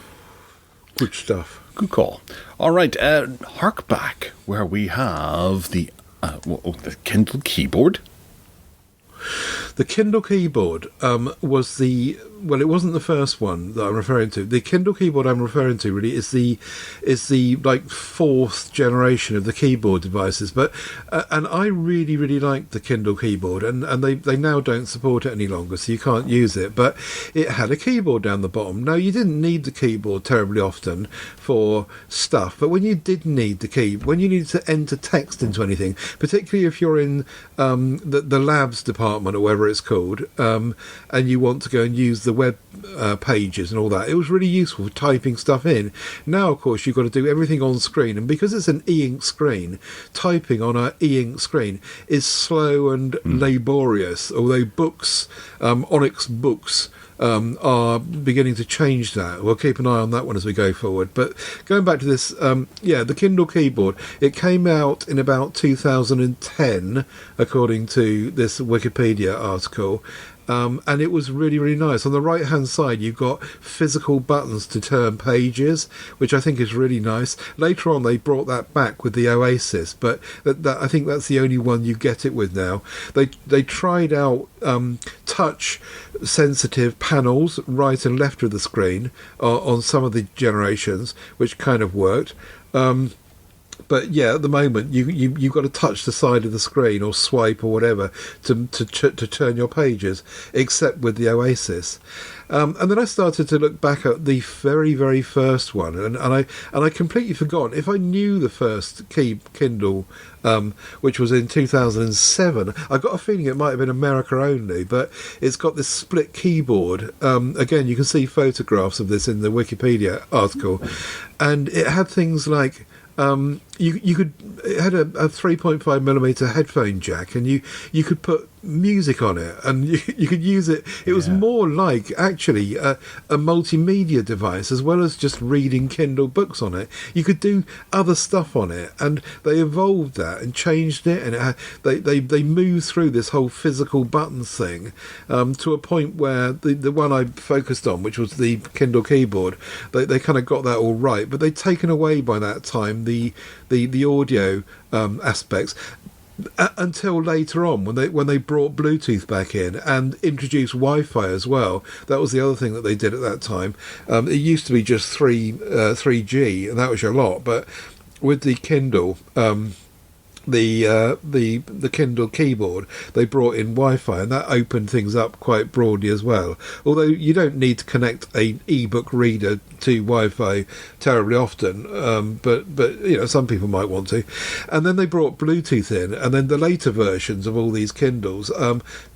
Good stuff. Good call. All right, hark back where we have the Kindle keyboard. The Kindle keyboard was it wasn't the first one that I'm referring to. The Kindle keyboard I'm referring to really is the like 4th generation of the keyboard devices. But and I really, really liked the Kindle keyboard, and they now don't support it any longer, so you can't use it. But it had a keyboard down the bottom. Now, you didn't need the keyboard terribly often for stuff, but when you did need when you needed to enter text into anything, particularly if you're in the labs department or whatever it's called, and you want to go and use the web pages and all that, it was really useful for typing stuff in. Now, of course, you've got to do everything on screen, and because it's an e-ink screen, typing on an e-ink screen is slow and laborious, although Onyx books are beginning to change that. We'll keep an eye on that one as we go forward. But going back to this, the Kindle keyboard, it came out in about 2010, according to this Wikipedia article. And it was really, really nice. On the right hand side, you've got physical buttons to turn pages, which I think is really nice. Later on, they brought that back with the Oasis, but I think that's the only one you get it with now. They tried out touch sensitive panels right and left of the screen on some of the generations, which kind of worked. But yeah, at the moment you've got to touch the side of the screen or swipe or whatever to turn your pages, except with the Oasis. And then I started to look back at the very, very first one, and I completely forgot. If I knew the first Kindle, which was in 2007, I got a feeling it might have been America only, but it's got this split keyboard. Again, you can see photographs of this in the Wikipedia article, and it had things like it had a 3.5mm headphone jack, and you could put music on it, and you could use it. It was more like actually a multimedia device, as well as just reading Kindle books on it. You could do other stuff on it, and they evolved that and changed it, and they moved through this whole physical buttons thing to a point where the one I focused on, which was the Kindle keyboard, they kind of got that all right, but they'd taken away by that time the audio aspects. Until later on, when they brought Bluetooth back in and introduced Wi-Fi as well. That was the other thing that they did at that time. It used to be just 3G, and that was a lot. But with the Kindle, the Kindle keyboard, they brought in Wi-Fi, and that opened things up quite broadly as well. Although you don't need to connect an ebook reader to Wi-Fi terribly often, but some people might want to. And then they brought Bluetooth in, and then the later versions of all these Kindles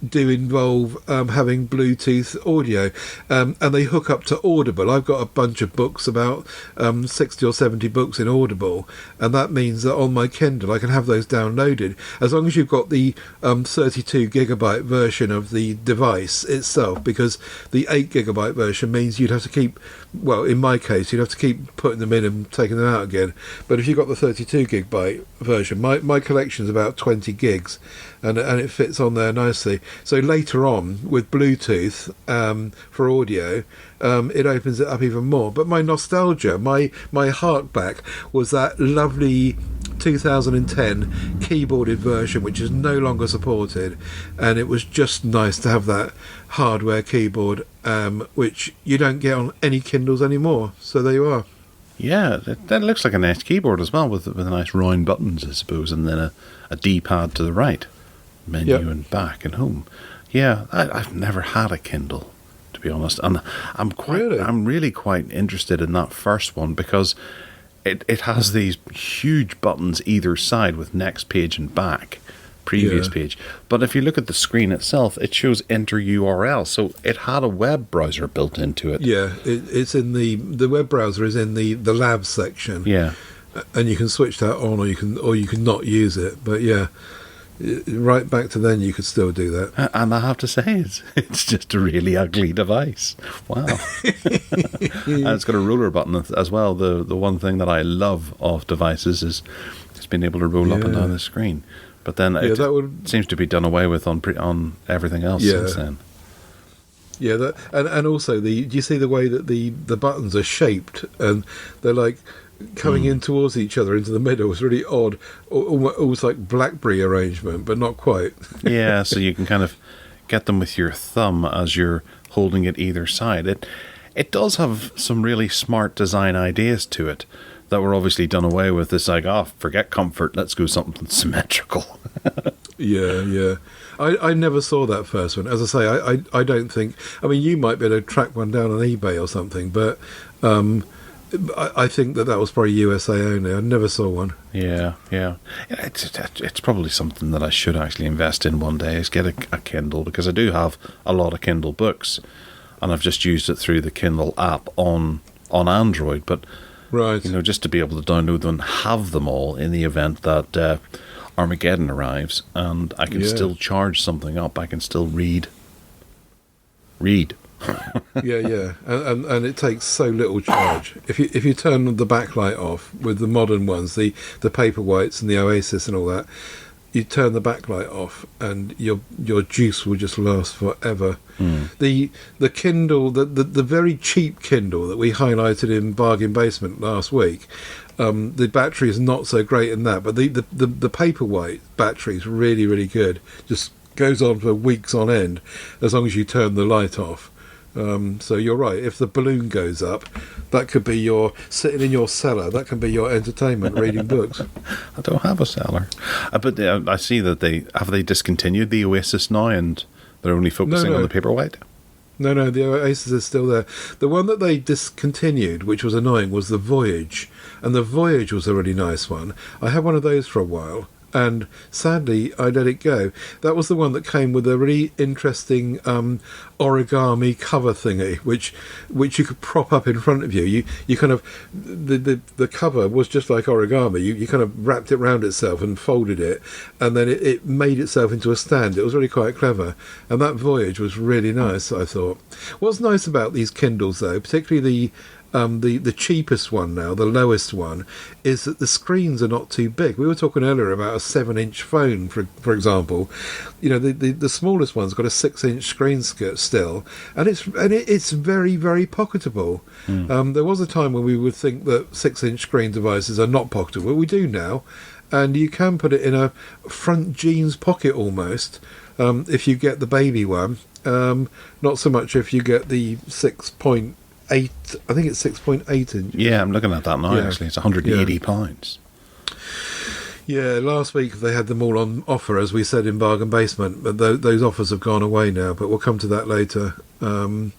do involve having Bluetooth audio, and they hook up to Audible. I've got a bunch of books, about 60 or 70 books in Audible, and that means that on my Kindle I can have those downloaded, as long as you've got the 32 gigabyte version of the device itself, because the 8 gigabyte version means you'd have to keep, well, in my case, you'd have to keep putting them in and taking them out again. But if you've got the 32 gigabyte version, my collection is about 20 gigs, and it fits on there nicely. So later on, with Bluetooth for audio, it opens it up even more. But my nostalgia, my heart back, was that lovely 2010 keyboarded version, which is no longer supported, and it was just nice to have that hardware keyboard, which you don't get on any Kindles anymore. So there you are. Yeah, that looks like a nice keyboard as well, with nice round buttons, I suppose, and then a D-pad to the right, menu and back and home. Yeah, I've never had a Kindle, to be honest, and I'm really quite interested in that first one, because it has these huge buttons either side with next page and back, previous page. But if you look at the screen itself, it shows enter URL, so it had a web browser built into it. Yeah, it's in the web browser is in the labs section. Yeah, and you can switch that on, or you can not use it. But yeah, right back to then, you could still do that. And I have to say, it's just a really ugly device. Wow. And it's got a ruler button as well. The one thing that I love of devices is being able to roll up and down the screen. But then it seems to be done away with on everything else since then. Yeah, and also do you see the way that the buttons are shaped, and they're like coming in towards each other into the middle? It's really odd, almost like BlackBerry arrangement, but not quite. Yeah, so you can kind of get them with your thumb as you're holding it either side. It does have some really smart design ideas to it that were obviously done away with. It's like, forget comfort, let's go something symmetrical. Yeah. I never saw that first one. As I say, I don't think... I mean, you might be able to track one down on eBay or something, but I think that was probably USA only. I never saw one. Yeah. It's probably something that I should actually invest in one day, is get a Kindle, because I do have a lot of Kindle books, and I've just used it through the Kindle app on Android, but... Right. Just to be able to download them and have them all in the event that Armageddon arrives, and I can still charge something up. I can still read. Yeah. And it takes so little charge. If you turn the backlight off with the modern ones, the Paperwhites and the Oasis and all that, you turn the backlight off and your juice will just last forever. The Kindle, the very cheap Kindle that we highlighted in Bargain Basement last week, the battery is not so great in that, but the Paperwhite battery is really, really good. Just goes on for weeks on end, as long as you turn the light off. So you're right, if the balloon goes up, that could be your sitting in your cellar, that can be your entertainment, reading books. I don't have a cellar. But I see that they discontinued the Oasis now, and they're only focusing on the Paperwhite? No, the Oasis is still there. The one that they discontinued, which was annoying, was the Voyage. And the Voyage was a really nice one. I had one of those for a while, and sadly I let it go. That was the one that came with a really interesting origami cover thingy, which you could prop up in front of you. You kind of the cover was just like origami. You kind of wrapped it around itself and folded it, and then it made itself into a stand. It was really quite clever, and that Voyage was really nice, I thought. What's nice about these Kindles, though, particularly the cheapest one now, the lowest one, is that the screens are not too big. We were talking earlier about a 7-inch phone, for example. The smallest one's got a 6-inch screen still, and it's very, very pocketable. There was a time when we would think that 6-inch screen devices are not pocketable. We do now, and you can put it in a front jeans pocket almost, if you get the baby one. Not so much if you get the 6.8. I think it's 6.8 inch. Yeah, I'm looking at that now. Actually, it's £180. Yeah, last week they had them all on offer, as we said in Bargain Basement, but those offers have gone away now. But we'll come to that later. The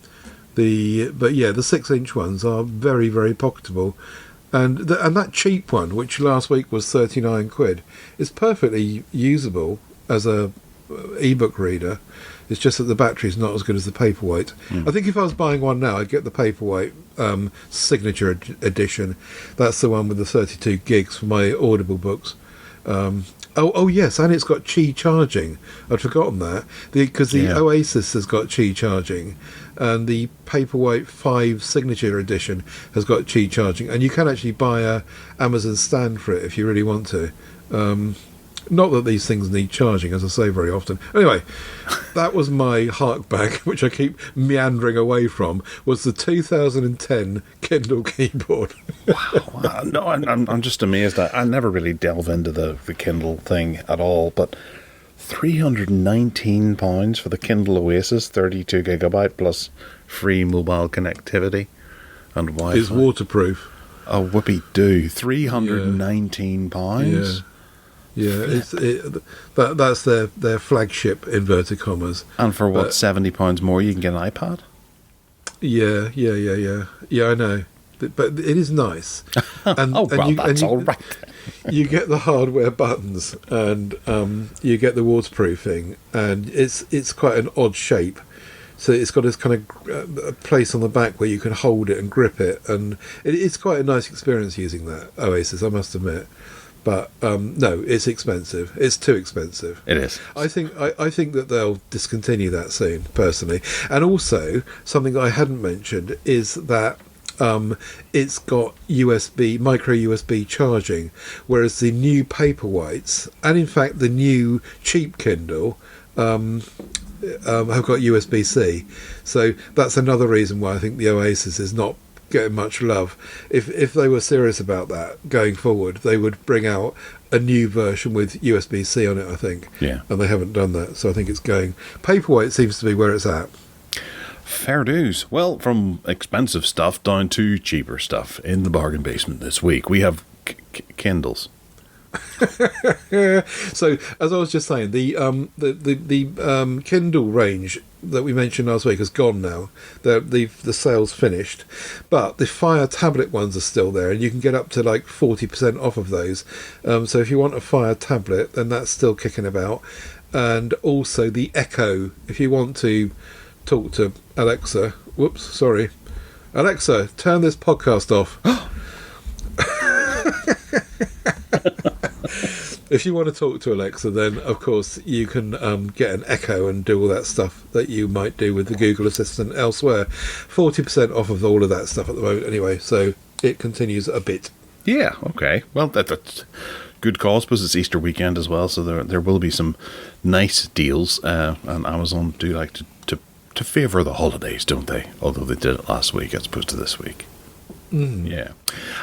6-inch ones are very, very pocketable, and that cheap one, which last week was £39, is perfectly usable as a ebook reader. It's just that the battery's not as good as the paperweight. I think if I was buying one now, I'd get the paperweight signature edition. That's the one with the 32 gigs for my Audible books. Yes, and it's got Qi charging. I'd forgotten that, because the Oasis has got Qi charging, and the Paperweight 5 Signature Edition has got Qi charging, and you can actually buy a Amazon stand for it if you really want to. Not that these things need charging, as I say very often. Anyway, that was my hark back, which I keep meandering away from, was the 2010 Kindle keyboard. Wow. No, I'm just amazed. I never really delve into the Kindle thing at all, but £319 for the Kindle Oasis, 32 gigabyte plus free mobile connectivity and Wi-Fi. It's waterproof. Oh, whoopee-doo. £319? Yeah. Yeah, that's their flagship, inverted commas. And for what, £70 more, you can get an iPad? Yeah. Yeah, I know, but it is nice. And, that's all right. You get the hardware buttons, and you get the waterproofing, and it's quite an odd shape. So it's got this kind of place on the back where you can hold it and grip it, and it's quite a nice experience using that Oasis, I must admit. But no, it's expensive. It's too expensive. It is. I think that they'll discontinue that soon, personally. And also, something I hadn't mentioned is that it's got micro USB charging, whereas the new paperweights, and in fact the new cheap Kindle, have got USB-C. So that's another reason why I think the Oasis is not getting much love. If they were serious about that going forward, they would bring out a new version with USB-C on it, I think. Yeah. And they haven't done that, so I think it's going. Paperweight seems to be where it's at. Fair dues. Well, from expensive stuff down to cheaper stuff in the Bargain Basement this week, we have Kindles. So, as I was just saying, the Kindle range that we mentioned last week has gone now. The sale's finished, but the Fire tablet ones are still there, and you can get up to like 40% off of those. So if you want a Fire tablet, then that's still kicking about. And also the Echo, if you want to talk to Alexa. Whoops, sorry. Alexa, turn this podcast off. If you want to talk to Alexa, then of course you can get an Echo and do all that stuff that you might do with the Google Assistant elsewhere. 40% off of all of that stuff at the moment anyway, so it continues a bit. Yeah, okay. Well, that's good cause, because it's Easter weekend as well, so there will be some nice deals, and Amazon do like to favour the holidays, don't they? Although they did it last week as opposed to this week. Yeah.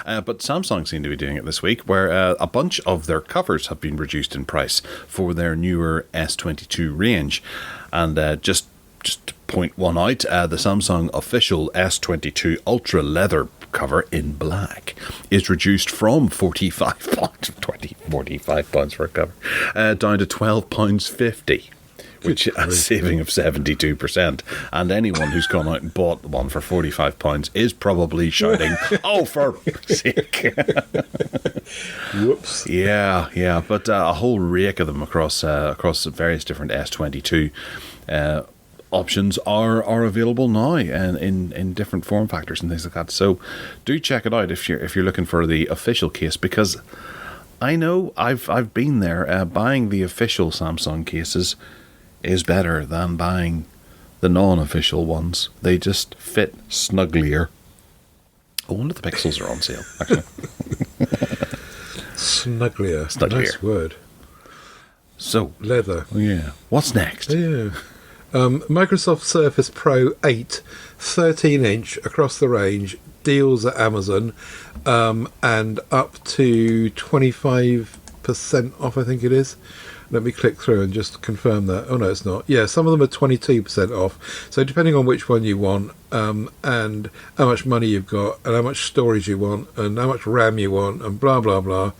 But Samsung seem to be doing it this week, where a bunch of their covers have been reduced in price for their newer S22 range. And just to point one out, the Samsung official S22 Ultra Leather cover in black is reduced from £45 for a cover, down to £12.50. Which is a saving of 72%. And anyone who's gone out and bought one for £45 is probably shouting, "Oh, for sake!" Whoops. Yeah. But a whole rake of them across various different S22 options are available now, and in different form factors and things like that. So do check it out if you're looking for the official case, because I know I've been there. Buying the official Samsung cases is better than buying the non-official ones. They just fit snugglier. I wonder if the pixels are on sale, actually. Snugglier. Nice word. So, leather. Yeah. What's next? Yeah. Microsoft Surface Pro 8, 13-inch across the range, deals at Amazon, and up to 25% off, I think it is. Let me click through and just confirm that. Oh, no, it's not. Yeah, some of them are 22% off. So depending on which one you want, and how much money you've got, and how much storage you want, and how much RAM you want, and blah, blah, blah,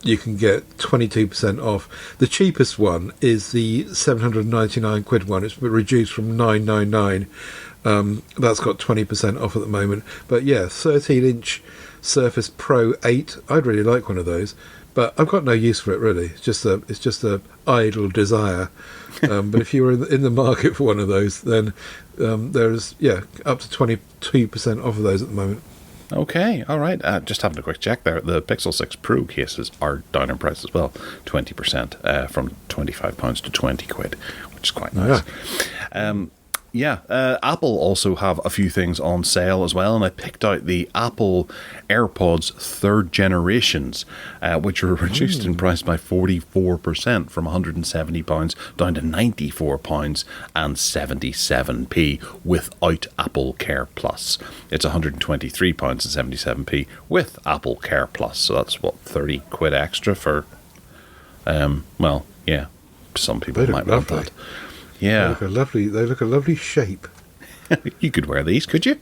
you can get 22% off. The cheapest one is the 799 quid one. It's reduced from 999. That's got 20% off at the moment. But yeah, 13-inch Surface Pro 8. I'd really like one of those, but I've got no use for it really. It's just a idle desire. But if you were in the market for one of those, then there's up to 22% off of those at the moment. Okay, all right. Just having a quick check there. The Pixel 6 Pro cases are down in price as well, 20% from £25 to 20 quid, which is quite nice. Apple also have a few things on sale as well, and I picked out the Apple AirPods 3rd generations, which were reduced in price by 44% from £170 down to £94 and 77p without Apple Care Plus. It's £123 and 77p with Apple Care Plus, so that's what, 30 quid extra for, some people might want that. Yeah, they look a lovely shape. You could wear these, could you?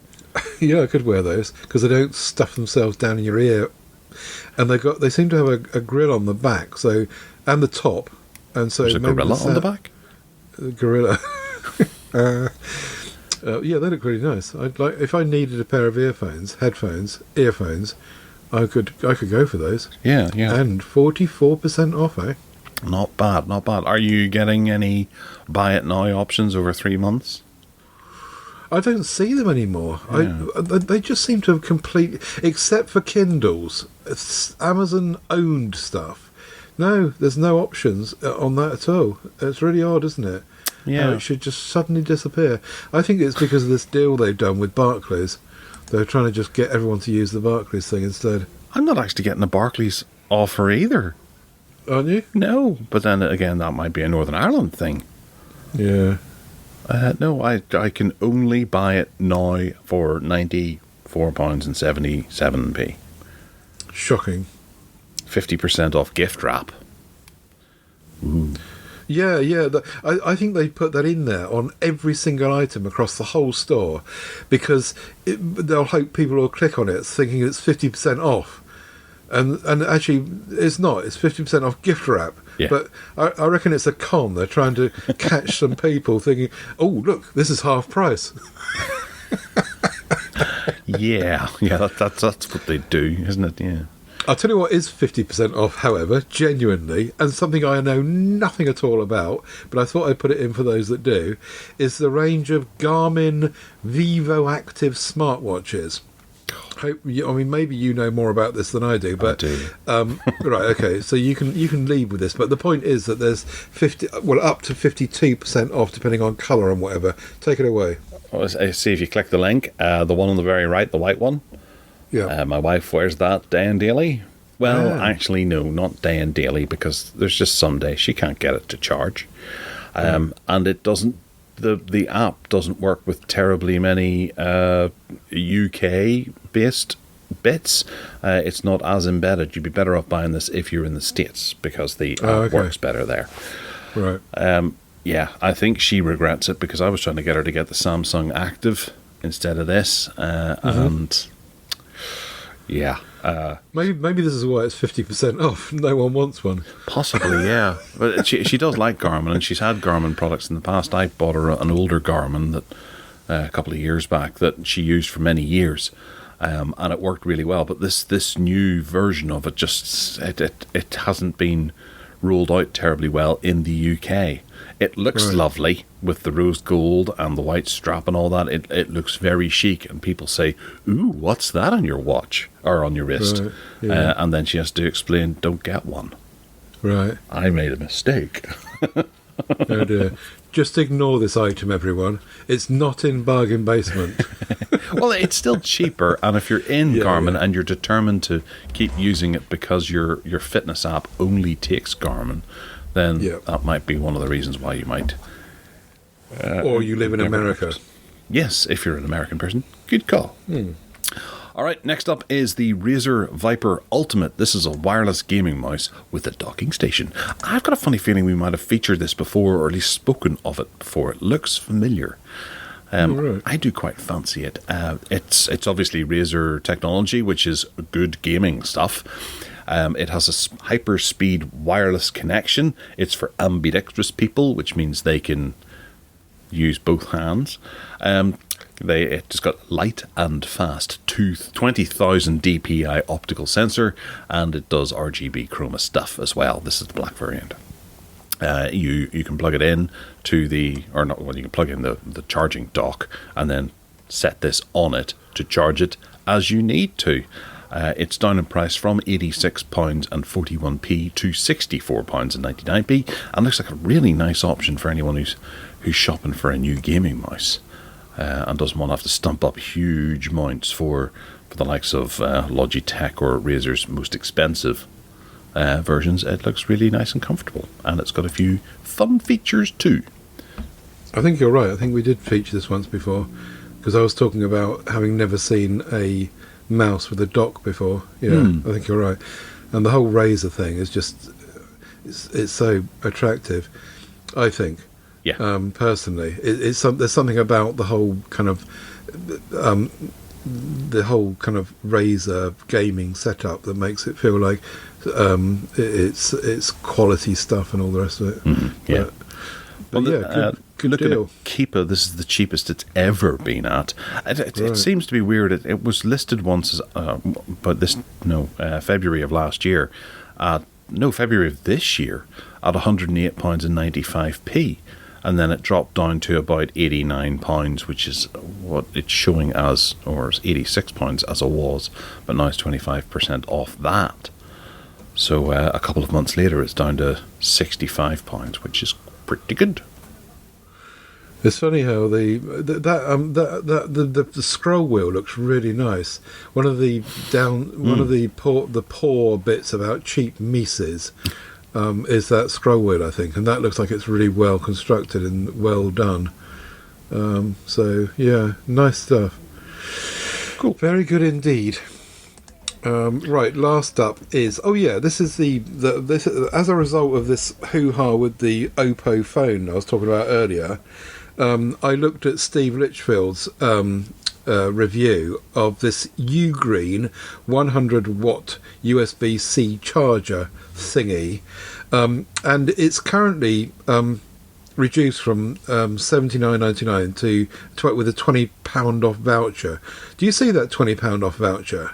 Yeah, I could wear those because they don't stuff themselves down in your ear, and they seem to have a grill on the back, and the top, and so there's a gorilla on the back. Gorilla. Yeah, they look really nice. I'd like if I needed a pair of earphones, I could go for those. Yeah, and 44% off, eh? Not bad. Are you getting any buy it now options over 3 months? I don't see them anymore. Yeah. They just seem to have completely, except for Kindles, Amazon owned stuff. No, there's no options on that at all. It's really odd, isn't it? Yeah. It should just suddenly disappear. I think it's because of this deal they've done with Barclays. They're trying to just get everyone to use the Barclays thing instead. I'm not actually getting a Barclays offer either. Aren't you? No, but then again, that might be a Northern Ireland thing. Yeah. No, I can only buy it now for £94 and 77p. Shocking. 50% off gift wrap. Ooh. Yeah. I think they put that in there on every single item across the whole store because they'll hope people will click on it thinking it's 50% off. And actually, it's not. It's 50% off gift wrap. Yeah. But I reckon it's a con. They're trying to catch some people thinking, oh, look, this is half price. Yeah, that's what they do, isn't it? Yeah. I'll tell you what is 50% off, however, genuinely, and something I know nothing at all about, but I thought I'd put it in for those that do, is the range of Garmin Vivo Active smartwatches. Maybe you know more about this than I do, but I do. Right, okay. So you can lead with this, but the point is that there's up to 52% off, depending on colour and whatever. Take it away. Well, see if you click the link, the one on the very right, the white one. Yeah. My wife wears that day and daily. Well, actually, no, not day and daily, because there's just some days she can't get it to charge, and it doesn't. The app doesn't work with terribly many UK-based bits. It's not as embedded. You'd be better off buying this if you're in the States because the app works better there. Right. Yeah, I think she regrets it because I was trying to get her to get the Samsung Active instead of this. And yeah. Maybe this is why it's 50% off. No one wants one. Possibly, yeah. But she does like Garmin, and she's had Garmin products in the past. I bought her an older Garmin that a couple of years back that she used for many years, and it worked really well. But this new version of it just it hasn't been rolled out terribly well in the UK. It looks lovely with the rose gold and the white strap and all that. It looks very chic, and people say, "Ooh, what's that on your watch or on your wrist?" Right, yeah. And then she has to explain, "Don't get one." Right. I made a mistake. Oh dear. Just ignore this item, everyone. It's not in bargain basement. Well, it's still cheaper, and if you're in Garmin and you're determined to keep using it because your fitness app only takes Garmin, then that might be one of the reasons why you might. Or you live in America. Yes, if you're an American person. Good call. All right, next up is the Razer Viper Ultimate. This is a wireless gaming mouse with a docking station. I've got a funny feeling we might have featured this before, or at least spoken of it before. It looks familiar. I do quite fancy it. It's obviously Razer technology, which is good gaming stuff. It has a hyper-speed wireless connection. It's for ambidextrous people, which means they can use both hands. It's got light and fast 20,000 dpi optical sensor, and it does RGB chroma stuff as well. This is the black variant. You can plug it in to you can plug in the charging dock and then set this on it to charge it as you need to. It's down in price from £86.41 to £64.99, and looks like a really nice option for anyone who's shopping for a new gaming mouse and doesn't want to have to stump up huge amounts for the likes of Logitech or Razer's most expensive versions. It looks really nice and comfortable, and it's got a few fun features too. I think you're right. I think we did feature this once before, because I was talking about having never seen a mouse with a dock before. Yeah, I think you're right. And the whole Razer thing is just, it's so attractive, I think. Yeah. Personally, there's something about the whole kind of Razer gaming setup that makes it feel like it's quality stuff and all the rest of it. Yeah. Good looking deal. at Keeper, this is the cheapest it's ever been at. It seems to be weird. It was listed once as, February of last year, February of this year at £108.95p, and then it dropped down to about £89, which is what it's showing as, or £86 as it was, but now it's 25% off that. So a couple of months later, it's down to £65, which is pretty good. It's funny how the scroll wheel looks really nice. One of the poor bits about cheap Mises is that scroll wheel, I think, and that looks like it's really well constructed and well done. So yeah, nice stuff. Cool, very good indeed. Right, last up is this is this as a result of this hoo-ha with the Oppo phone I was talking about earlier. I looked at Steve Litchfield's review of this Ugreen 100-watt USB-C charger thingy, and it's currently reduced from $79.99 to with a £20 off voucher. Do you see that £20 off voucher?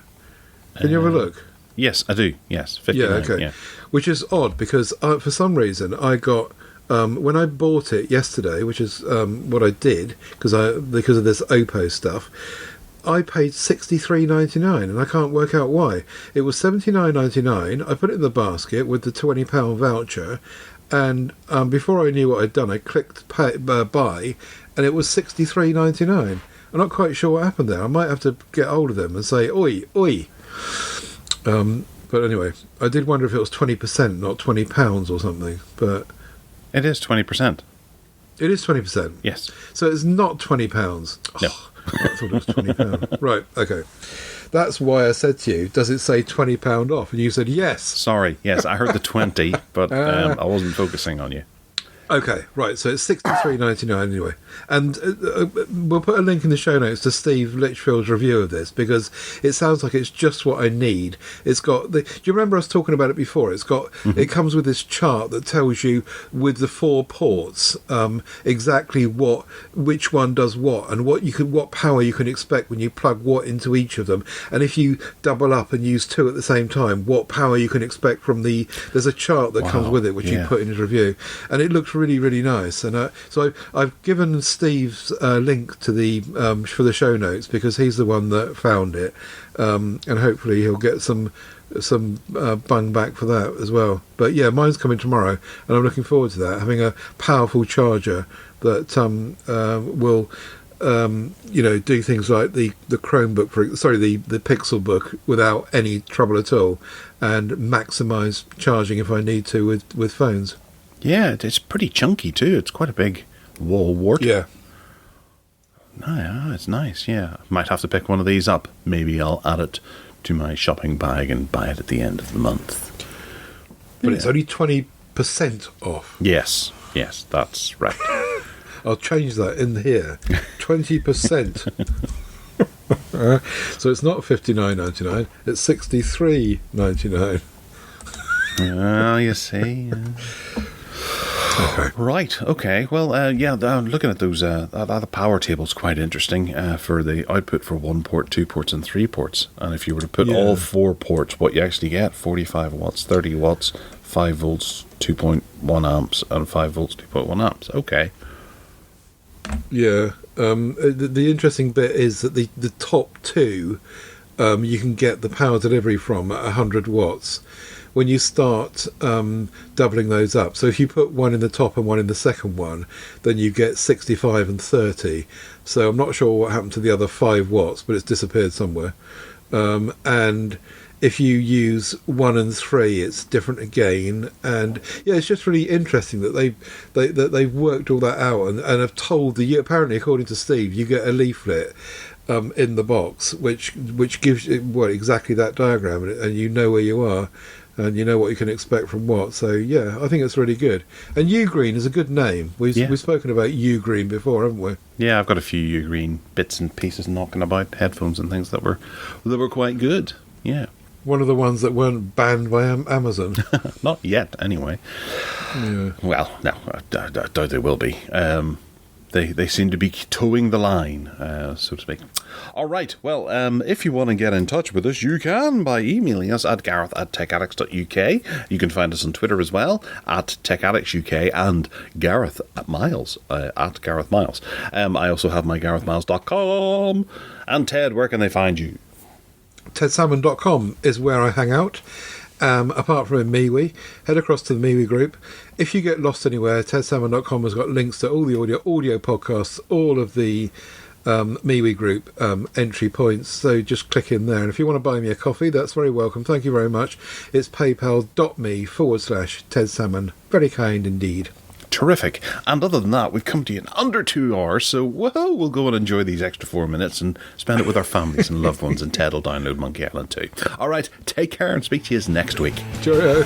Can you have a look? Yes, I do. Yes, 59, yeah, okay. Yeah. Which is odd because for some reason I got when I bought it yesterday, which is what I did because of this Oppo stuff. I paid $63.99, and I can't work out why. It was $79.99. I put it in the basket with the £20 voucher, and before I knew what I'd done, I clicked buy, and it was $63.99. I'm not quite sure what happened there. I might have to get hold of them and say, oi. But anyway, I did wonder if it was 20%, not £20 or something. But it is 20%. It is 20%. Yes. So it's not £20. No. I thought it was £20. Right. Okay. That's why I said to you, does it say £20 off? And you said yes. Sorry. Yes, I heard the 20, but I wasn't focusing on you. Okay, right, so it's $63.99 anyway. And we'll put a link in the show notes to Steve Litchfield's review of this, because it sounds like it's just what I need. It's got do you remember us talking about it before? It's got it comes with this chart that tells you with the 4 ports exactly which one does what, and what power you can expect when you plug what into each of them. And if you double up and use 2 at the same time, what power you can expect from there's a chart that comes with it, which you put in his review. And it looks really, really nice. And so I've given Steve's link to for the show notes, because he's the one that found it, and hopefully he'll get some bung back for that as well. But yeah, mine's coming tomorrow, and I'm looking forward to that, having a powerful charger that will do things like the Chromebook, the Pixel Book without any trouble at all, and maximise charging if I need to with phones. Yeah, it's pretty chunky too. It's quite a big wall wart. Yeah. It's nice, yeah. Might have to pick one of these up. Maybe I'll add it to my shopping bag and buy it at the end of the month. But it's only 20% off. Yes, that's right. I'll change that in here. 20%. So it's not $59.99, it's $63.99. You see. Okay. Right, okay. Well, looking at those, the power table's quite interesting for the output for 1 port, 2 ports, and 3 ports. And if you were to put all 4 ports, what you actually get, 45 watts, 30 watts, 5 volts, 2.1 amps, and 5 volts, 2.1 amps. Okay. Yeah. The interesting bit is that the top 2, you can get the power delivery from at 100 watts. When you start doubling those up, so if you put one in the top and one in the second one, then you get 65 and 30. So I'm not sure what happened to the other 5 watts, but it's disappeared somewhere. And if you use 1 and 3, it's different again. And yeah, it's just really interesting that they've worked all that out and have told you. Apparently, according to Steve, you get a leaflet in the box which gives you exactly that diagram, and you know where you are. And you know what you can expect from what. So, yeah, I think it's really good. And Ugreen is a good name. We've spoken about Ugreen before, haven't we? Yeah, I've got a few Ugreen bits and pieces knocking about, headphones and things that were quite good. Yeah. One of the ones that weren't banned by Amazon. Not yet, anyway. Yeah. Well, no, I doubt they will be. They seem to be towing the line, so to speak. All right. Well, if you want to get in touch with us, you can by emailing us at gareth@techaddicts.uk. You can find us on Twitter as well, at techaddictsuk, and Gareth at Miles, at Gareth Miles. I also have my garethmiles.com. And Ted, where can they find you? TedSalmon.com is where I hang out. Apart from in MeWe, head across to the MeWe group. If you get lost anywhere, TedSalmon.com has got links to all the audio podcasts, all of the MeWe group entry points. So just click in there. And if you want to buy me a coffee, that's very welcome. Thank you very much. It's paypal.me/TedSalmon. Very kind indeed. Terrific. And other than that, we've come to you in under 2 hours, so we'll go and enjoy these extra 4 minutes and spend it with our families and loved ones, and Ted will download Monkey Island too. All right, take care and speak to you next week. Cheerio.